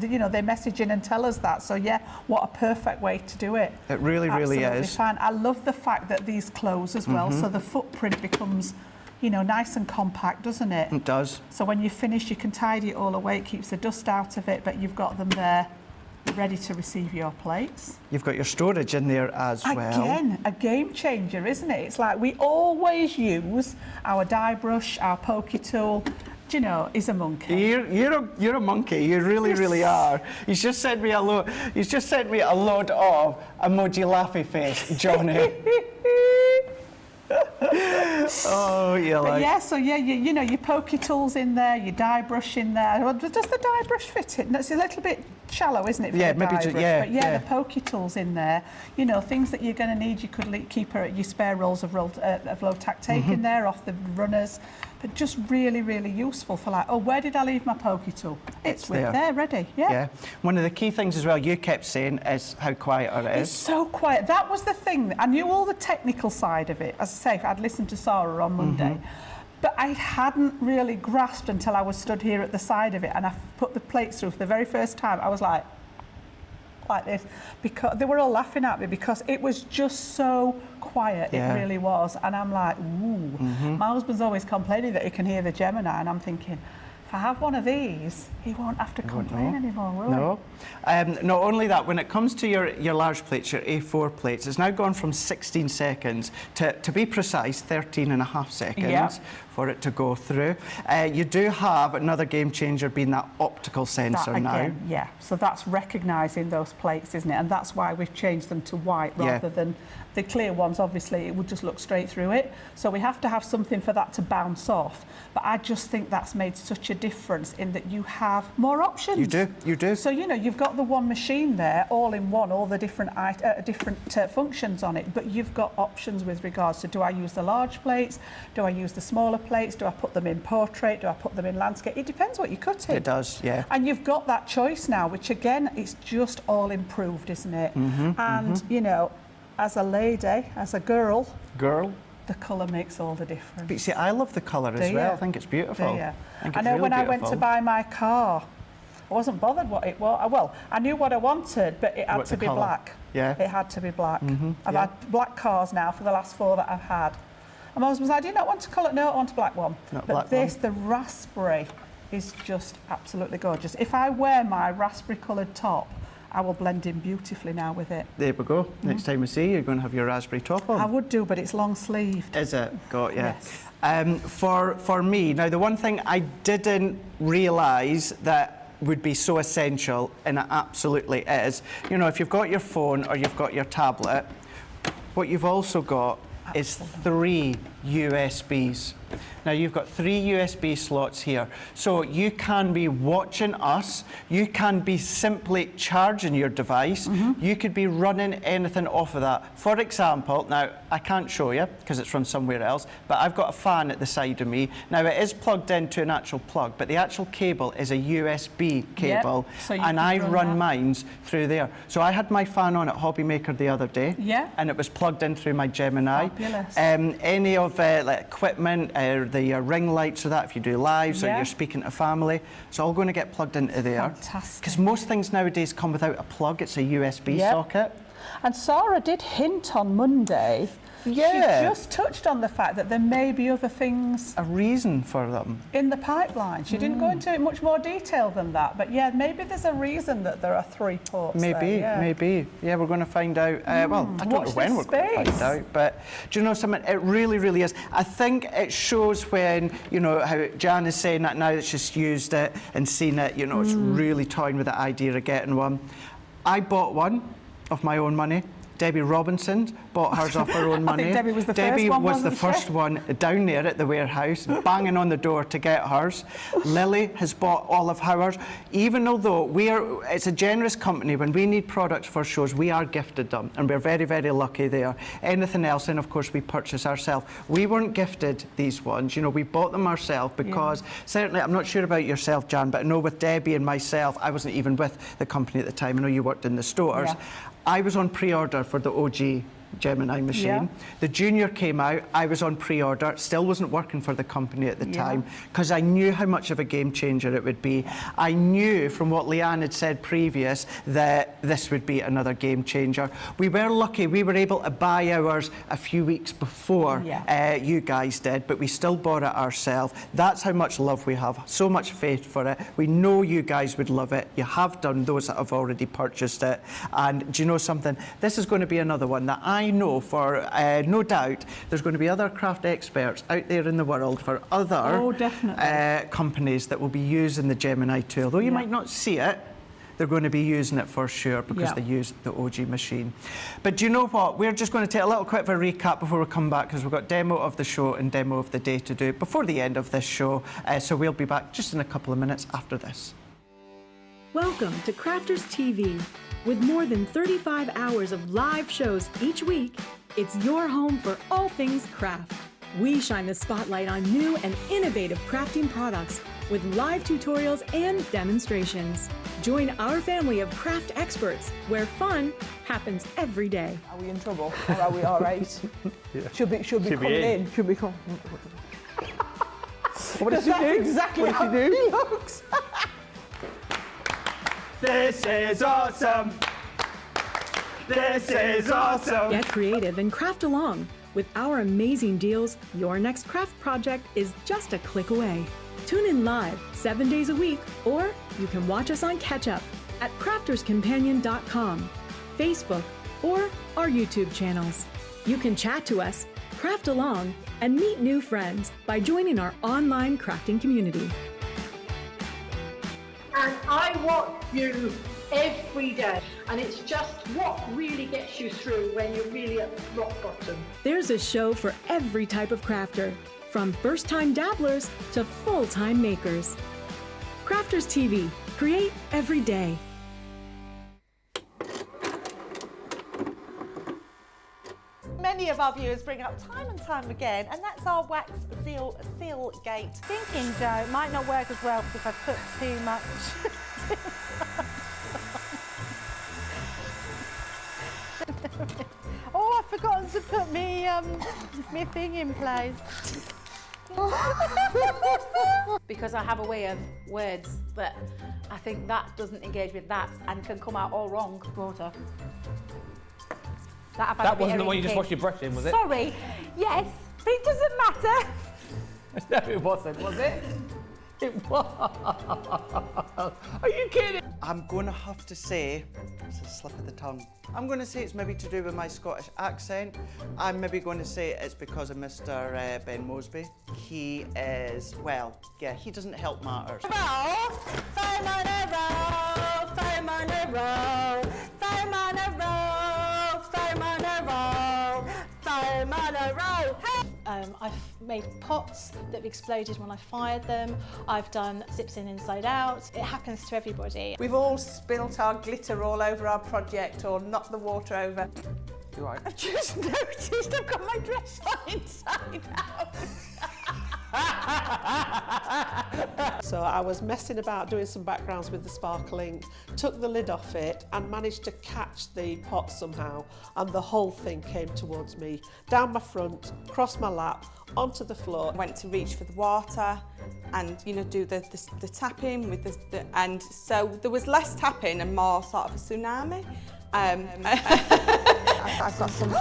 you know, they message in and tell us that. So yeah, what a perfect way to do it. It really is. Fine. I love the fact that these close as well, so the footprint becomes, you know, nice and compact, doesn't it? It does. So when you finish, you can tidy it all away. It keeps the dust out of it, but you've got them there, ready to receive your plates. You've got your storage in there as well. Again, a game changer, isn't it? It's like we always use our die brush, our pokey tool. Do you know, he's a monkey. You're a monkey. You really are. He's just sent me a load. He's just sent me a load of emoji laughy face, Johnny. Oh, yeah, like. Yeah, so yeah, you know, your pokey tools in there, your die brush in there. Well, does the die brush fit it? It's a little bit shallow, isn't it? For yeah, the maybe die brush? yeah. But yeah, the pokey tools in there. You know, things that you're going to need. You could keep your spare rolls of low-tack tape in there off the runners. But just really useful for like, oh, where did I leave my pokey tool? It's there, ready. Yeah. One of the key things as well you kept saying is how quiet it is. It's so quiet. That was the thing. I knew all the technical side of it. As I say, I'd listened to Sarah on Monday. But I hadn't really grasped until I was stood here at the side of it and I put the plates through for the very first time. I was like this, because they were all laughing at me because it was just so quiet. It really was. And I'm like, ooh. My husband's always complaining that he can hear the Gemini, and I'm thinking, if I have one of these, he won't have to complain anymore, will he? Not only that, when it comes to your large plates, your A4 plates, it's now gone from 16 seconds to be precise, 13.5 seconds for it to go through. You do have another game changer being that optical sensor now. Yeah, so that's recognising those plates, isn't it? And that's why we've changed them to white rather than the clear ones. Obviously, it would just look straight through it. So we have to have something for that to bounce off. But I just think that's made such a difference in that you have more options. You do. So, you know, you've got the one machine there, all in one, all the different functions on it, but you've got options with regards to, do I use the large plates? Do I use the smaller plates? Do I put them in portrait? Do I put them in landscape? It depends what you cut in. It does, yeah. And you've got that choice now, which again, it's just all improved, isn't it? And, you know, as a lady, as a girl, the colour makes all the difference. But you see, I love the colour as well. I think it's beautiful. I know when I went to buy my car, I wasn't bothered what it was. Well, I knew what I wanted, but it had to be black. Yeah. It had to be black. I've had black cars now for the last 4 that I've had. And my husband was like, do you not want a colour? No, I want a black one. But this, the raspberry, is just absolutely gorgeous. If I wear my raspberry coloured top, I will blend in beautifully now with it. There we go. Next time we see you, you're going to have your raspberry top on. I would do, but it's long sleeved. Is it? Got you. Yes. For me, now the one thing I didn't realise that would be so essential, and it absolutely is. You know, if you've got your phone or you've got your tablet, what you've also got is 3 USBs. Now you've got 3 USB slots here. So you can be watching us, you can be simply charging your device, you could be running anything off of that. For example, now I can't show you because it's from somewhere else, but I've got a fan at the side of me. Now it is plugged into an actual plug, but the actual cable is a USB cable, so you and can I run run that. mine's through there. So I had my fan on at Hobby Maker the other day, and it was plugged in through my Gemini. Fabulous. Any of like equipment, the ring lights or that, if you do lives or you're speaking to family, it's all going to get plugged into there. Fantastic. Because most things nowadays come without a plug, it's a USB socket. And Sarah did hint on Monday. Yeah. She just touched on the fact that there may be other things A reason for them. in the pipeline. She didn't go into much more detail than that, but yeah, maybe there's a reason that there are 3 ports Maybe, there, yeah. maybe. Yeah, we're going to find out. Well, I don't Watch know when this we're going to find space. out, but do you know something? It really, really is. I think it shows when, you know, how Jan is saying that now that she's used it and seen it, you know, it's really toying with the idea of getting one. I bought one of my own money. Debbie Robinson bought hers off her own money. I think Debbie was the Debbie first one, was the wasn't she? first one down there at the warehouse, banging on the door to get hers. Lily has bought all of hers. Even although it's a generous company, when we need products for shows, we are gifted them, and we're very, very lucky there. Anything else, and of course, we purchase ourselves. We weren't gifted these ones, you know, we bought them ourselves because certainly, I'm not sure about yourself, Jan, but I know with Debbie and myself, I wasn't even with the company at the time. I know you worked in the stores. Yeah. I was on pre-order for the OG Gemini machine. Yeah. The Junior came out, I was on pre-order, still wasn't working for the company at the time because I knew how much of a game changer it would be. I knew from what Leanne had said previous that this would be another game changer. We were lucky, we were able to buy ours a few weeks before you guys did, but we still bought it ourselves. That's how much love we have, so much faith for it. We know you guys would love it. You have done, those that have already purchased it. And do you know something? This is going to be another one that I know for no doubt there's going to be other craft experts out there in the world for other companies that will be using the Gemini tool. Although you might not see it, they're going to be using it for sure because they use the OG machine. But do you know what? We're just going to take a little quick of a recap before we come back because we've got demo of the show and demo of the day to do before the end of this show. So we'll be back just in a couple of minutes after this. Welcome to Crafters TV. With more than 35 hours of live shows each week, it's your home for all things craft. We shine the spotlight on new and innovative crafting products with live tutorials and demonstrations. Join our family of craft experts where fun happens every day. Are we in trouble or are we all right? Should be coming in. Should be coming. What does he do? Exactly how he looks. This is awesome. This is awesome. Get creative and craft along. With our amazing deals, your next craft project is just a click away. Tune in live 7 days a week, or you can watch us on Catch Up at crafterscompanion.com, Facebook, or our YouTube channels. You can chat to us, craft along, and meet new friends by joining our online crafting community. And I watch you every day, and it's just what really gets you through when you're really at rock bottom. There's a show for every type of crafter, from first-time dabblers to full-time makers. Crafters TV, create every day. Many of our viewers bring up time and time again, and that's our wax seal gate. Thinking, Joe, it might not work as well because I've put too much. Oh, I've forgotten to put me thing in place. Because I have a way of words that I think that doesn't engage with that and can come out all wrong. Water. That wasn't the one you just washed your brush in, was it? Sorry. Yes, but it doesn't matter. No, it wasn't, was it? It was. Are you kidding? I'm going to have to say, it's a slip of the tongue. I'm going to say it's maybe to do with my Scottish accent. I'm maybe going to say it's because of Mr. Ben Mosby. He is, well, yeah, he doesn't help matters. I've made pots that have exploded when I fired them. I've done zips in inside out. It happens to everybody. We've all spilt our glitter all over our project or knocked the water over. You are. I've just noticed I've got my dress on inside out. So I was messing about doing some backgrounds with the sparkling, took the lid off it and managed to catch the pot somehow, and the whole thing came towards me, down my front, across my lap, onto the floor. I went to reach for the water and, you know, do the tapping with the and so there was less tapping and more sort of a tsunami. I've got some.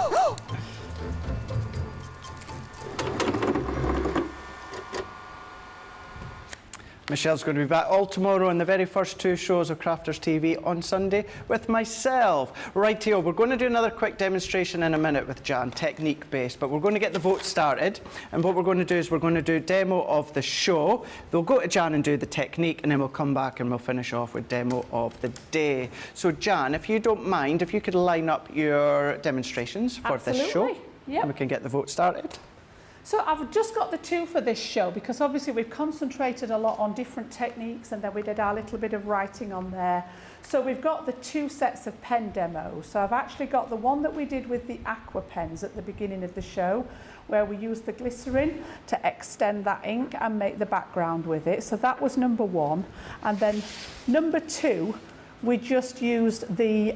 Michelle's going to be back all tomorrow on the very first 2 shows of Crafters TV on Sunday with myself. Rightio, we're going to do another quick demonstration in a minute with Jan, technique based, but we're going to get the vote started. And what we're going to do is we're going to do a demo of the show. We'll go to Jan and do the technique, and then we'll come back and we'll finish off with demo of the day. So Jan, if you don't mind, if you could line up your demonstrations for this show, Yep. and we can get the vote started. So I've just got the 2 for this show because obviously we've concentrated a lot on different techniques, and then we did our little bit of writing on there. So we've got the 2 sets of pen demos. So I've actually got the one that we did with the Aqua pens at the beginning of the show, where we used the glycerin to extend that ink and make the background with it. So that was number 1. And then number 2, we just used the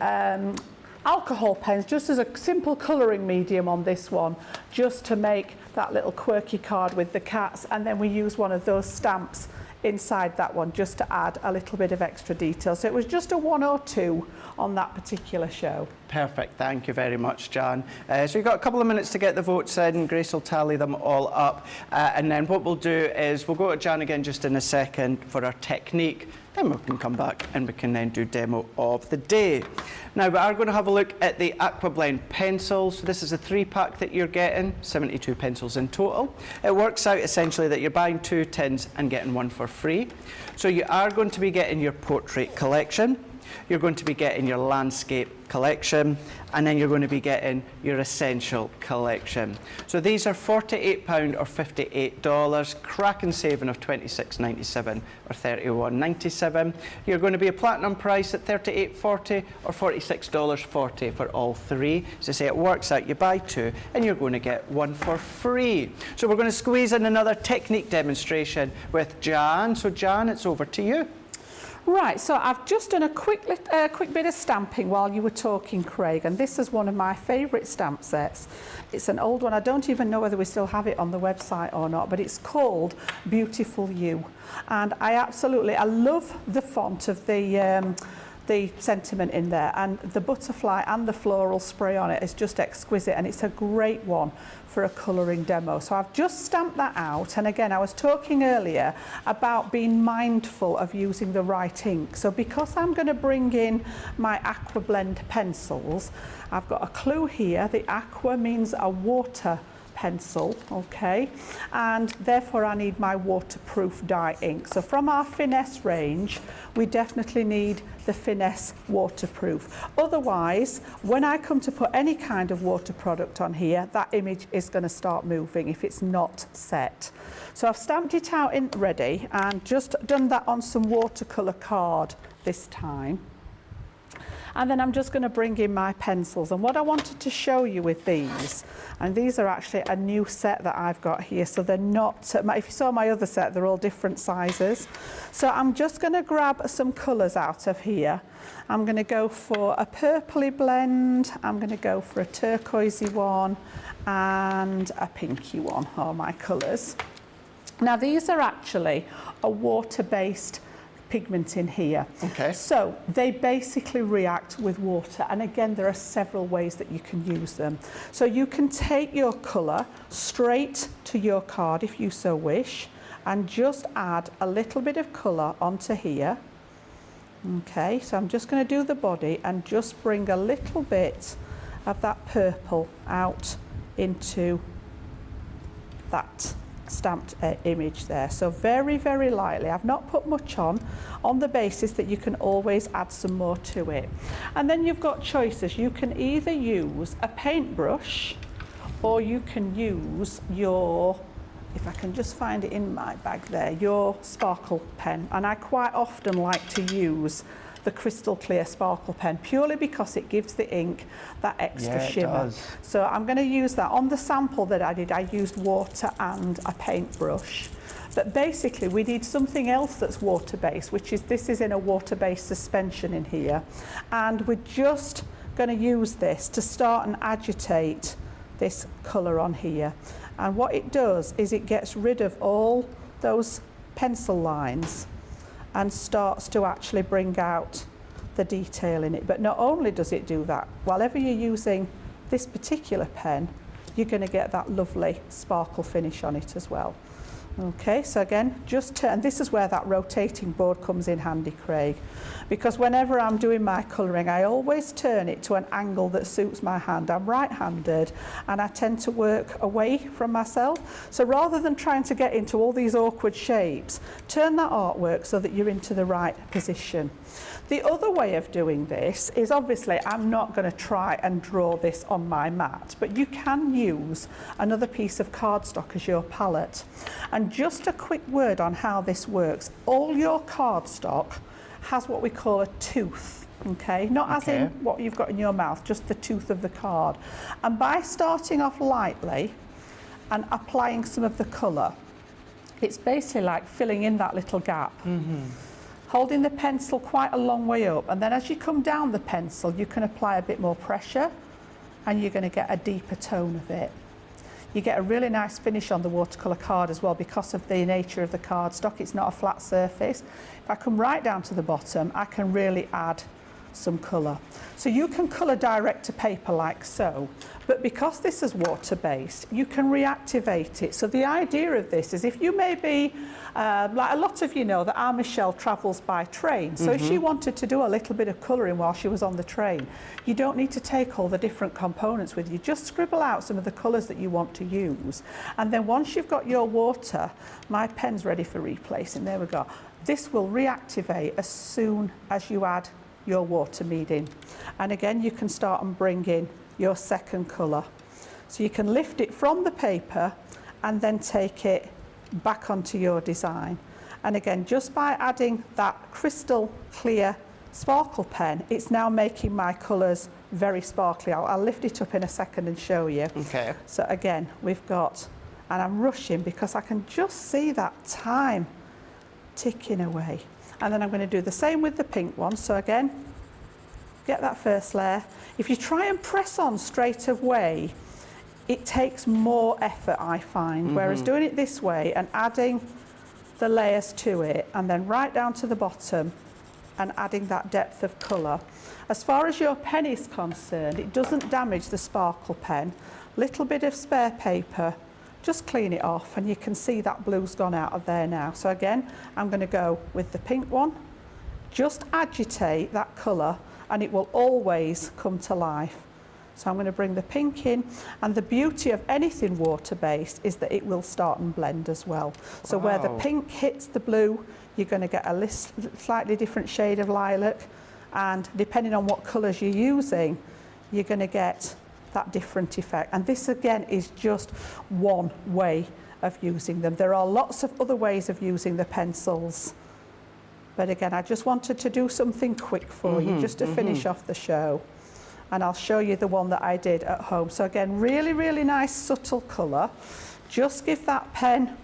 alcohol pens just as a simple colouring medium on this one, just to make that little quirky card with the cats, and then we use one of those stamps inside that one just to add a little bit of extra detail. So it was just a 1 or 2 on that particular show. Perfect, thank you very much, Jan. So you've got a couple of minutes to get the votes in. Grace will tally them all up, and then what we'll do is we'll go to Jan again just in a second for our technique. Then we can come back and we can then do demo of the day. Now we are going to have a look at the Aqua Blend pencils. So this is a 3-pack that you're getting, 72 pencils in total. It works out essentially that you're buying 2 tins and getting 1 for free. So you are going to be getting your portrait collection, you're going to be getting your landscape collection, and then you're going to be getting your essential collection. So these are £48 or $58, cracking saving of $26.97 or $31.97. You're going to be a platinum price at $38.40 or $46.40 for all 3. So say it works out, you buy 2 and you're going to get 1 for free. So we're going to squeeze in another technique demonstration with Jan. So Jan, it's over to you. Right, so I've just done a quick bit of stamping while you were talking, Craig, and this is one of my favourite stamp sets. It's an old one. I don't even know whether we still have it on the website or not, but it's called Beautiful You. And I love the font of the sentiment in there, and the butterfly and the floral spray on it is just exquisite, and it's a great one for a colouring demo. So I've just stamped that out, and again I was talking earlier about being mindful of using the right ink. So because I'm going to bring in my Aqua Blend pencils, I've got a clue here. The Aqua means a water pencil, okay, and therefore I need my waterproof dye ink. So from our Finesse range, we definitely need the Finesse waterproof. Otherwise, when I come to put any kind of water product on here, that image is going to start moving if it's not set. So I've stamped it out in ready and just done that on some watercolour card this time. And then I'm just going to bring in my pencils. And what I wanted to show you with these, and these are actually a new set that I've got here, so they're not, if you saw my other set, they're all different sizes. So I'm just going to grab some colours out of here. I'm going to go for a purpley blend, I'm going to go for a turquoisey one, and a pinky one, are my colours. Now these are actually a water-based pigment in here. Okay. So they basically react with water, and again there are several ways that you can use them. So you can take your colour straight to your card if you so wish, and just add a little bit of colour onto here. Okay, so I'm just going to do the body and just bring a little bit of that purple out into that stamped image there. So very, very lightly. I've not put much on the basis that you can always add some more to it. And then you've got choices. You can either use a paintbrush or you can use your, if I can just find it in my bag there, your sparkle pen. And I quite often like to use the crystal clear sparkle pen purely because it gives the ink that extra shimmer. So I'm going to use that. On the sample that I did, I used water and a paintbrush. But basically we need something else that's water-based, which is, this is in a water-based suspension in here. And we're just going to use this to start and agitate this colour on here. And what it does is it gets rid of all those pencil lines and starts to actually bring out the detail in it. But not only does it do that, whenever you're using this particular pen, you're going to get that lovely sparkle finish on it as well. Okay, so again, just turn. This is where that rotating board comes in handy, Craig, because whenever I'm doing my colouring, I always turn it to an angle that suits my hand. I'm right-handed and I tend to work away from myself. So rather than trying to get into all these awkward shapes, turn that artwork so that you're into the right position. The other way of doing this is, obviously I'm not going to try and draw this on my mat, but you can use another piece of cardstock as your palette. And just a quick word on how this works. All your cardstock has what we call a tooth, okay? Not as in what you've got in your mouth, just the tooth of the card. And by starting off lightly and applying some of the colour, it's basically like filling in that little gap. Holding the pencil quite a long way up, and then as you come down the pencil, you can apply a bit more pressure and you're going to get a deeper tone of it. You get a really nice finish on the watercolour card as well because of the nature of the cardstock. It's not a flat surface. If I come right down to the bottom, I can really add some colour. So you can colour direct to paper like so, but because this is water-based, you can reactivate it. So the idea of this is, if you maybe, like a lot of you know that our Michelle travels by train, so if she wanted to do a little bit of colouring while she was on the train, you don't need to take all the different components with you. Just scribble out some of the colours that you want to use, and then once you've got your water, my pen's ready for replacing, there we go. This will reactivate as soon as you add your water mead in. And again, you can start and bring in your second colour. So you can lift it from the paper and then take it back onto your design. And again, just by adding that crystal clear sparkle pen, it's now making my colours very sparkly. I'll lift it up in a second and show you. Okay. So again, we've got, and I'm rushing because I can just see that time ticking away. And then I'm going to do the same with the pink one. So again, get that first layer. If you try and press on straight away, it takes more effort, I find. Whereas doing it this way and adding the layers to it, and then right down to the bottom and adding that depth of colour. As far as your pen is concerned, it doesn't damage the sparkle pen. Little bit of spare paper, just clean it off, and you can see that blue's gone out of there now. So again, I'm going to go with the pink one. Just agitate that colour and it will always come to life. So I'm going to bring the pink in, and the beauty of anything water-based is that it will start and blend as well. So where the pink hits the blue, you're going to get a slightly different shade of lilac, and depending on what colours you're using, you're going to get that different effect. And this again is just one way of using them. There are lots of other ways of using the pencils, but again, I just wanted to do something quick for you just to finish off the show, and I'll show you the one that I did at home. So again, really, really nice subtle colour. Just give that pen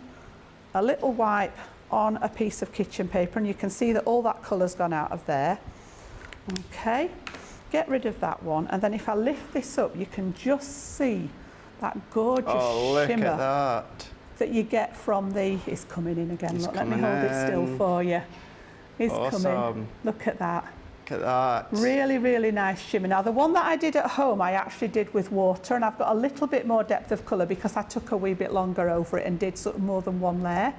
a little wipe on a piece of kitchen paper, and you can see that all that colour's gone out of there. Okay. Get rid of that one, and then if I lift this up, you can just see that gorgeous shimmer that you get from the... It's coming in again. Look, let me hold it still for you. It's coming. Look at that. Look at that. Really, really nice shimmer. Now, the one that I did at home, I actually did with water, and I've got a little bit more depth of colour because I took a wee bit longer over it and did sort of more than one layer.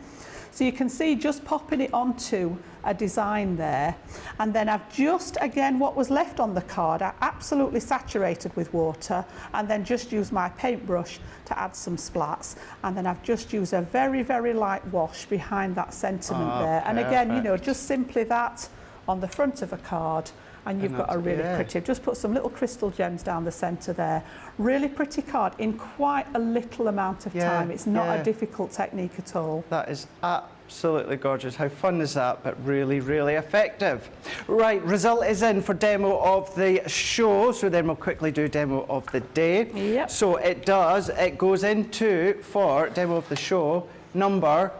So you can see just popping it onto a design there, and then I've just, again, what was left on the card, I absolutely saturated with water, and then just used my paintbrush to add some splats, and then I've just used a very, very light wash behind that sentiment there. And again, you know, just simply that on the front of a card, and you've got a really pretty, just put some little crystal gems down the centre there. Really pretty card in quite a little amount of time. It's not a difficult technique at all. That is absolutely gorgeous. How fun is that? But really, really effective. Right, result is in for demo of the show. So then we'll quickly do demo of the day. Yep. So it goes into, for demo of the show, number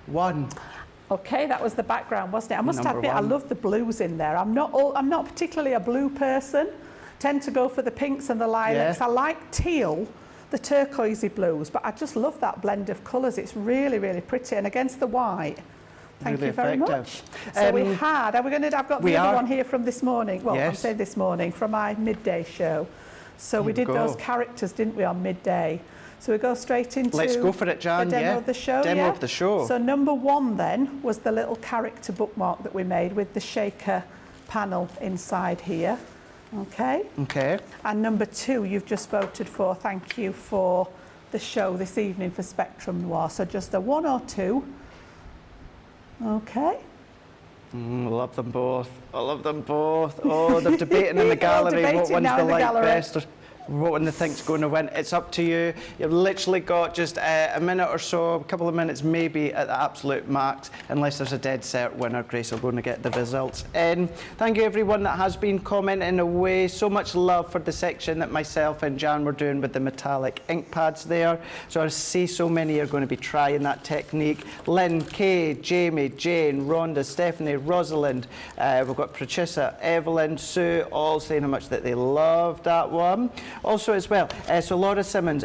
1. Okay, that was the background, wasn't it? I must admit, I love the blues in there. I'm not particularly a blue person. Tend to go for the pinks and the lilacs. I like teal, the turquoisey blues, but I just love that blend of colours. It's really, really pretty, and against the white. Thank you very much. So we had, I've got the other one here from this morning. Well, I'm saying this morning, from my midday show. So we did those characters, didn't we, on midday? So we go straight into Let's go for it, Jan. the demo of the show. Demo of the show. So number 1 then was the little character bookmark that we made with the shaker panel inside here. Okay. Okay. And number 2 you've just voted for. Thank you for the show this evening for Spectrum Noir. So just a 1 or 2. Okay. I love them both. I love them both. Oh, they're debating in the gallery what one's the like best. What one they think's going to win. It's up to you. You've literally got just a minute or so, a couple of minutes maybe at the absolute max, unless there's a dead cert winner. Grace will go and get the results in. Thank you everyone that has been commenting away. So much love for the section that myself and Jan were doing with the metallic ink pads there. So I see so many are going to be trying that technique. Lynn, Kay, Jamie, Jane, Rhonda, Stephanie, Rosalind, we've got Patricia, Evelyn, Sue, all saying how much that they loved that one. Also as well, so Laura Simmons,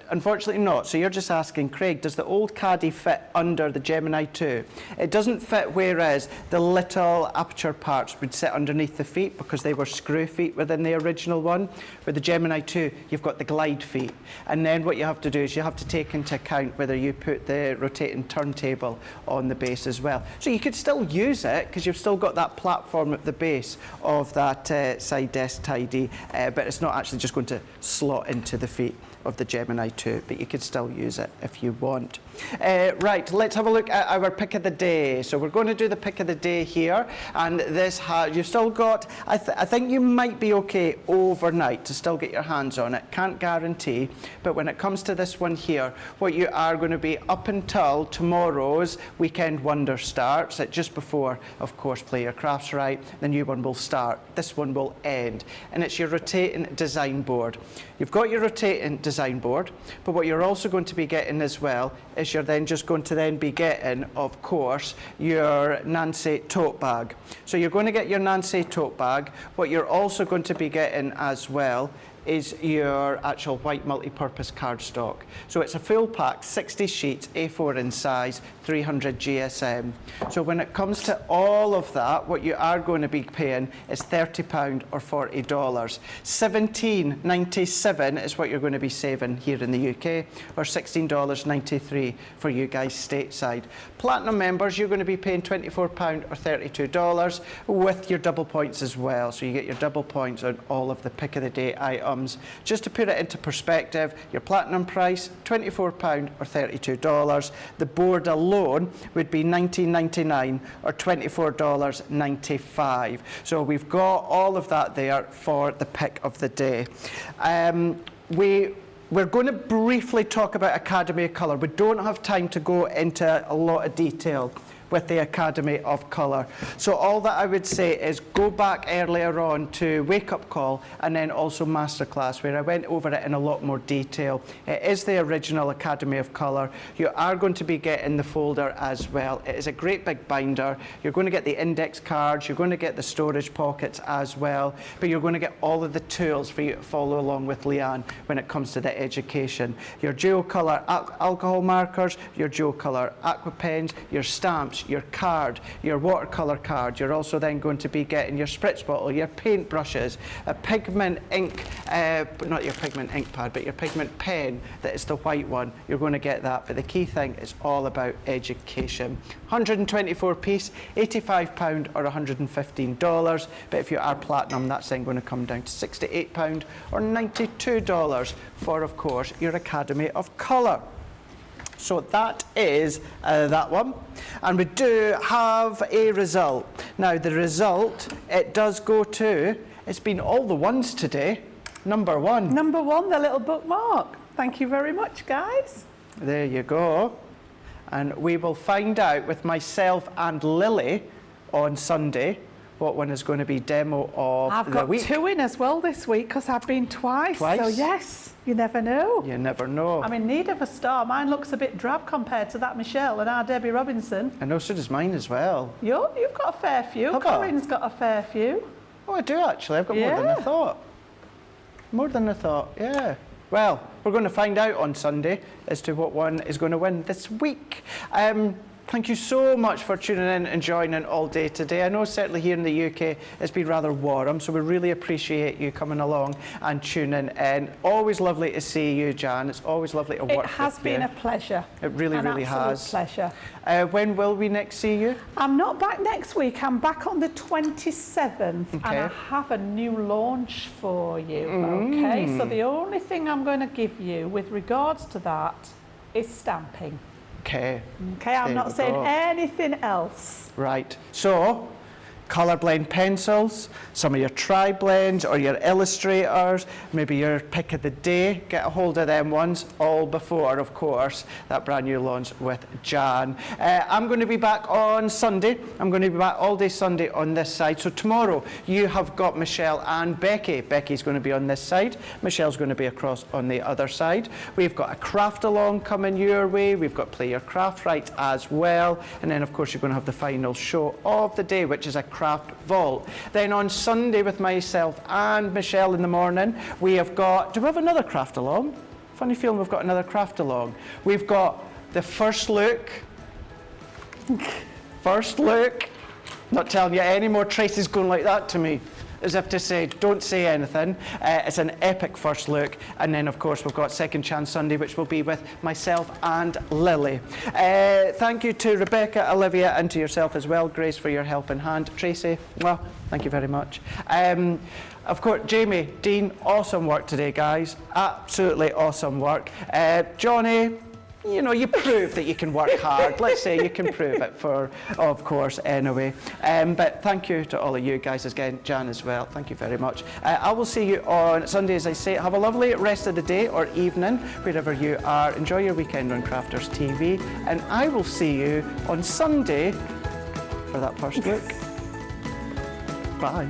unfortunately not. So you're just asking, Craig, does the old caddy fit under the Gemini 2? It doesn't fit, whereas the little aperture parts would sit underneath the feet because they were screw feet within the original one. With the Gemini 2, you've got the glide feet. And then what you have to do is you have to take into account whether you put the rotating turntable on the base as well. So you could still use it because you've still got that platform at the base of that side desk tidy, but it's not actually just going to slot into the feet of the Gemini 2, but you could still use it if you want. Right, let's have a look at our pick of the day. So we're going to do the pick of the day here, and this has, you've still got, I think you might be okay overnight to still get your hands on it. Can't guarantee, but when it comes to this one here, what you are going to be up until tomorrow's Weekend Wonder starts at just before, of course, Play Your Crafts Right. The new one will start. This one will end, and it's your rotating design board. You've got your rotating design board, but what you're also going to be getting as well is you're then just going to then be getting, of course, your Nancy tote bag. So you're going to get your Nancy tote bag. What you're also going to be getting as well is your actual white multi-purpose cardstock. So it's a full pack, 60 sheets, A4 in size, 300 GSM. So when it comes to all of that, what you are going to be paying is £30 or $40. $17.97 is what you're going to be saving here in the UK, or $16.93 for you guys stateside. Platinum members, you're going to be paying £24 or $32 with your double points as well. So you get your double points on all of the pick of the day items. Just to put it into perspective, your platinum price, £24 or $32. The board alone would be $19.99 or $24.95. So we've got all of that there for the pick of the day. We're going to briefly talk about Academy of Colour. We don't have time to go into a lot of detail with the Academy of Colour. So all that I would say is go back earlier on to Wake Up Call and then also Masterclass, where I went over it in a lot more detail. It is the original Academy of Colour. You are going to be getting the folder as well. It is a great big binder. You're going to get the index cards, you're going to get the storage pockets as well, but you're going to get all of the tools for you to follow along with Leanne when it comes to the education. Your dual colour alcohol markers, your dual colour aqua pens, your stamps, stamps, your card, your watercolour card. You're also then going to be getting your spritz bottle, your paint brushes, a pigment ink, not your pigment ink pad, but your pigment pen that is the white one. You're going to get that, but the key thing is all about education. 124 piece, £85 or $115, but if you are platinum, that's then going to come down to £68 or $92 for, of course, your Academy of Colour. So that is that one. And we do have a result. Now the result, it does go to, it's been all the ones today, number one. Number one, the little bookmark. Thank you very much, guys. There you go. And we will find out with myself and Lily on Sunday what one is going to be demo of the week. I've got 2 in as well this week because I've been twice. So yes, you never know. You never know. I'm in need of a star. Mine looks a bit drab compared to that Michelle and our Debbie Robinson. I know, so does mine as well. You've got a fair few. Have I? Corinne's got a fair few. Oh, I do actually. I've got more than I thought. More than I thought, yeah. Well, we're going to find out on Sunday as to what one is going to win this week. Thank you so much for tuning in and joining all day today. I know certainly here in the UK it's been rather warm, so we really appreciate you coming along and tuning in. Always lovely to see you, Jan. It's always lovely to work with you. It has been a pleasure. It really, really has. An absolute pleasure. When will we next see you? I'm not back next week. I'm back on the 27th, and I have a new launch for you. Okay, so the only thing I'm going to give you with regards to that is stamping. Okay. Okay, I'm not saying anything else. Right. So, colour blend pencils, some of your tri-blends or your illustrators, maybe your pick of the day, get a hold of them ones, all before, of course, that brand new launch with Jan. I'm going to be back on Sunday. I'm going to be back all day Sunday on this side. So tomorrow you have got Michelle and Becky. Becky's going to be on this side. Michelle's going to be across on the other side. We've got a craft along coming your way. We've got Play Your Craft Right as well. And then, of course, you're going to have the final show of the day, which is a craft vault. Then on Sunday with myself and Michelle in the morning, we have got, do we have another craft along? Funny feeling we've got another craft along. We've got the first look. First look. Not telling you any more. Tracy's going like that to me, as if to say, don't say anything. It's an epic first look. And then, of course, we've got Second Chance Sunday, which will be with myself and Lily. Thank you to Rebecca, Olivia, and to yourself as well, Grace, for your helping hand. Tracy, well, thank you very much. Of course, Jamie, Dean, awesome work today, guys. Absolutely awesome work. Johnny, you know, you prove that you can work hard. Let's say you can prove it for, of course, anyway. But thank you to all of you guys again, Jan as well. Thank you very much. I will see you on Sunday, as I say. Have a lovely rest of the day or evening, wherever you are. Enjoy your weekend on Crafters TV. And I will see you on Sunday for that first look. Bye.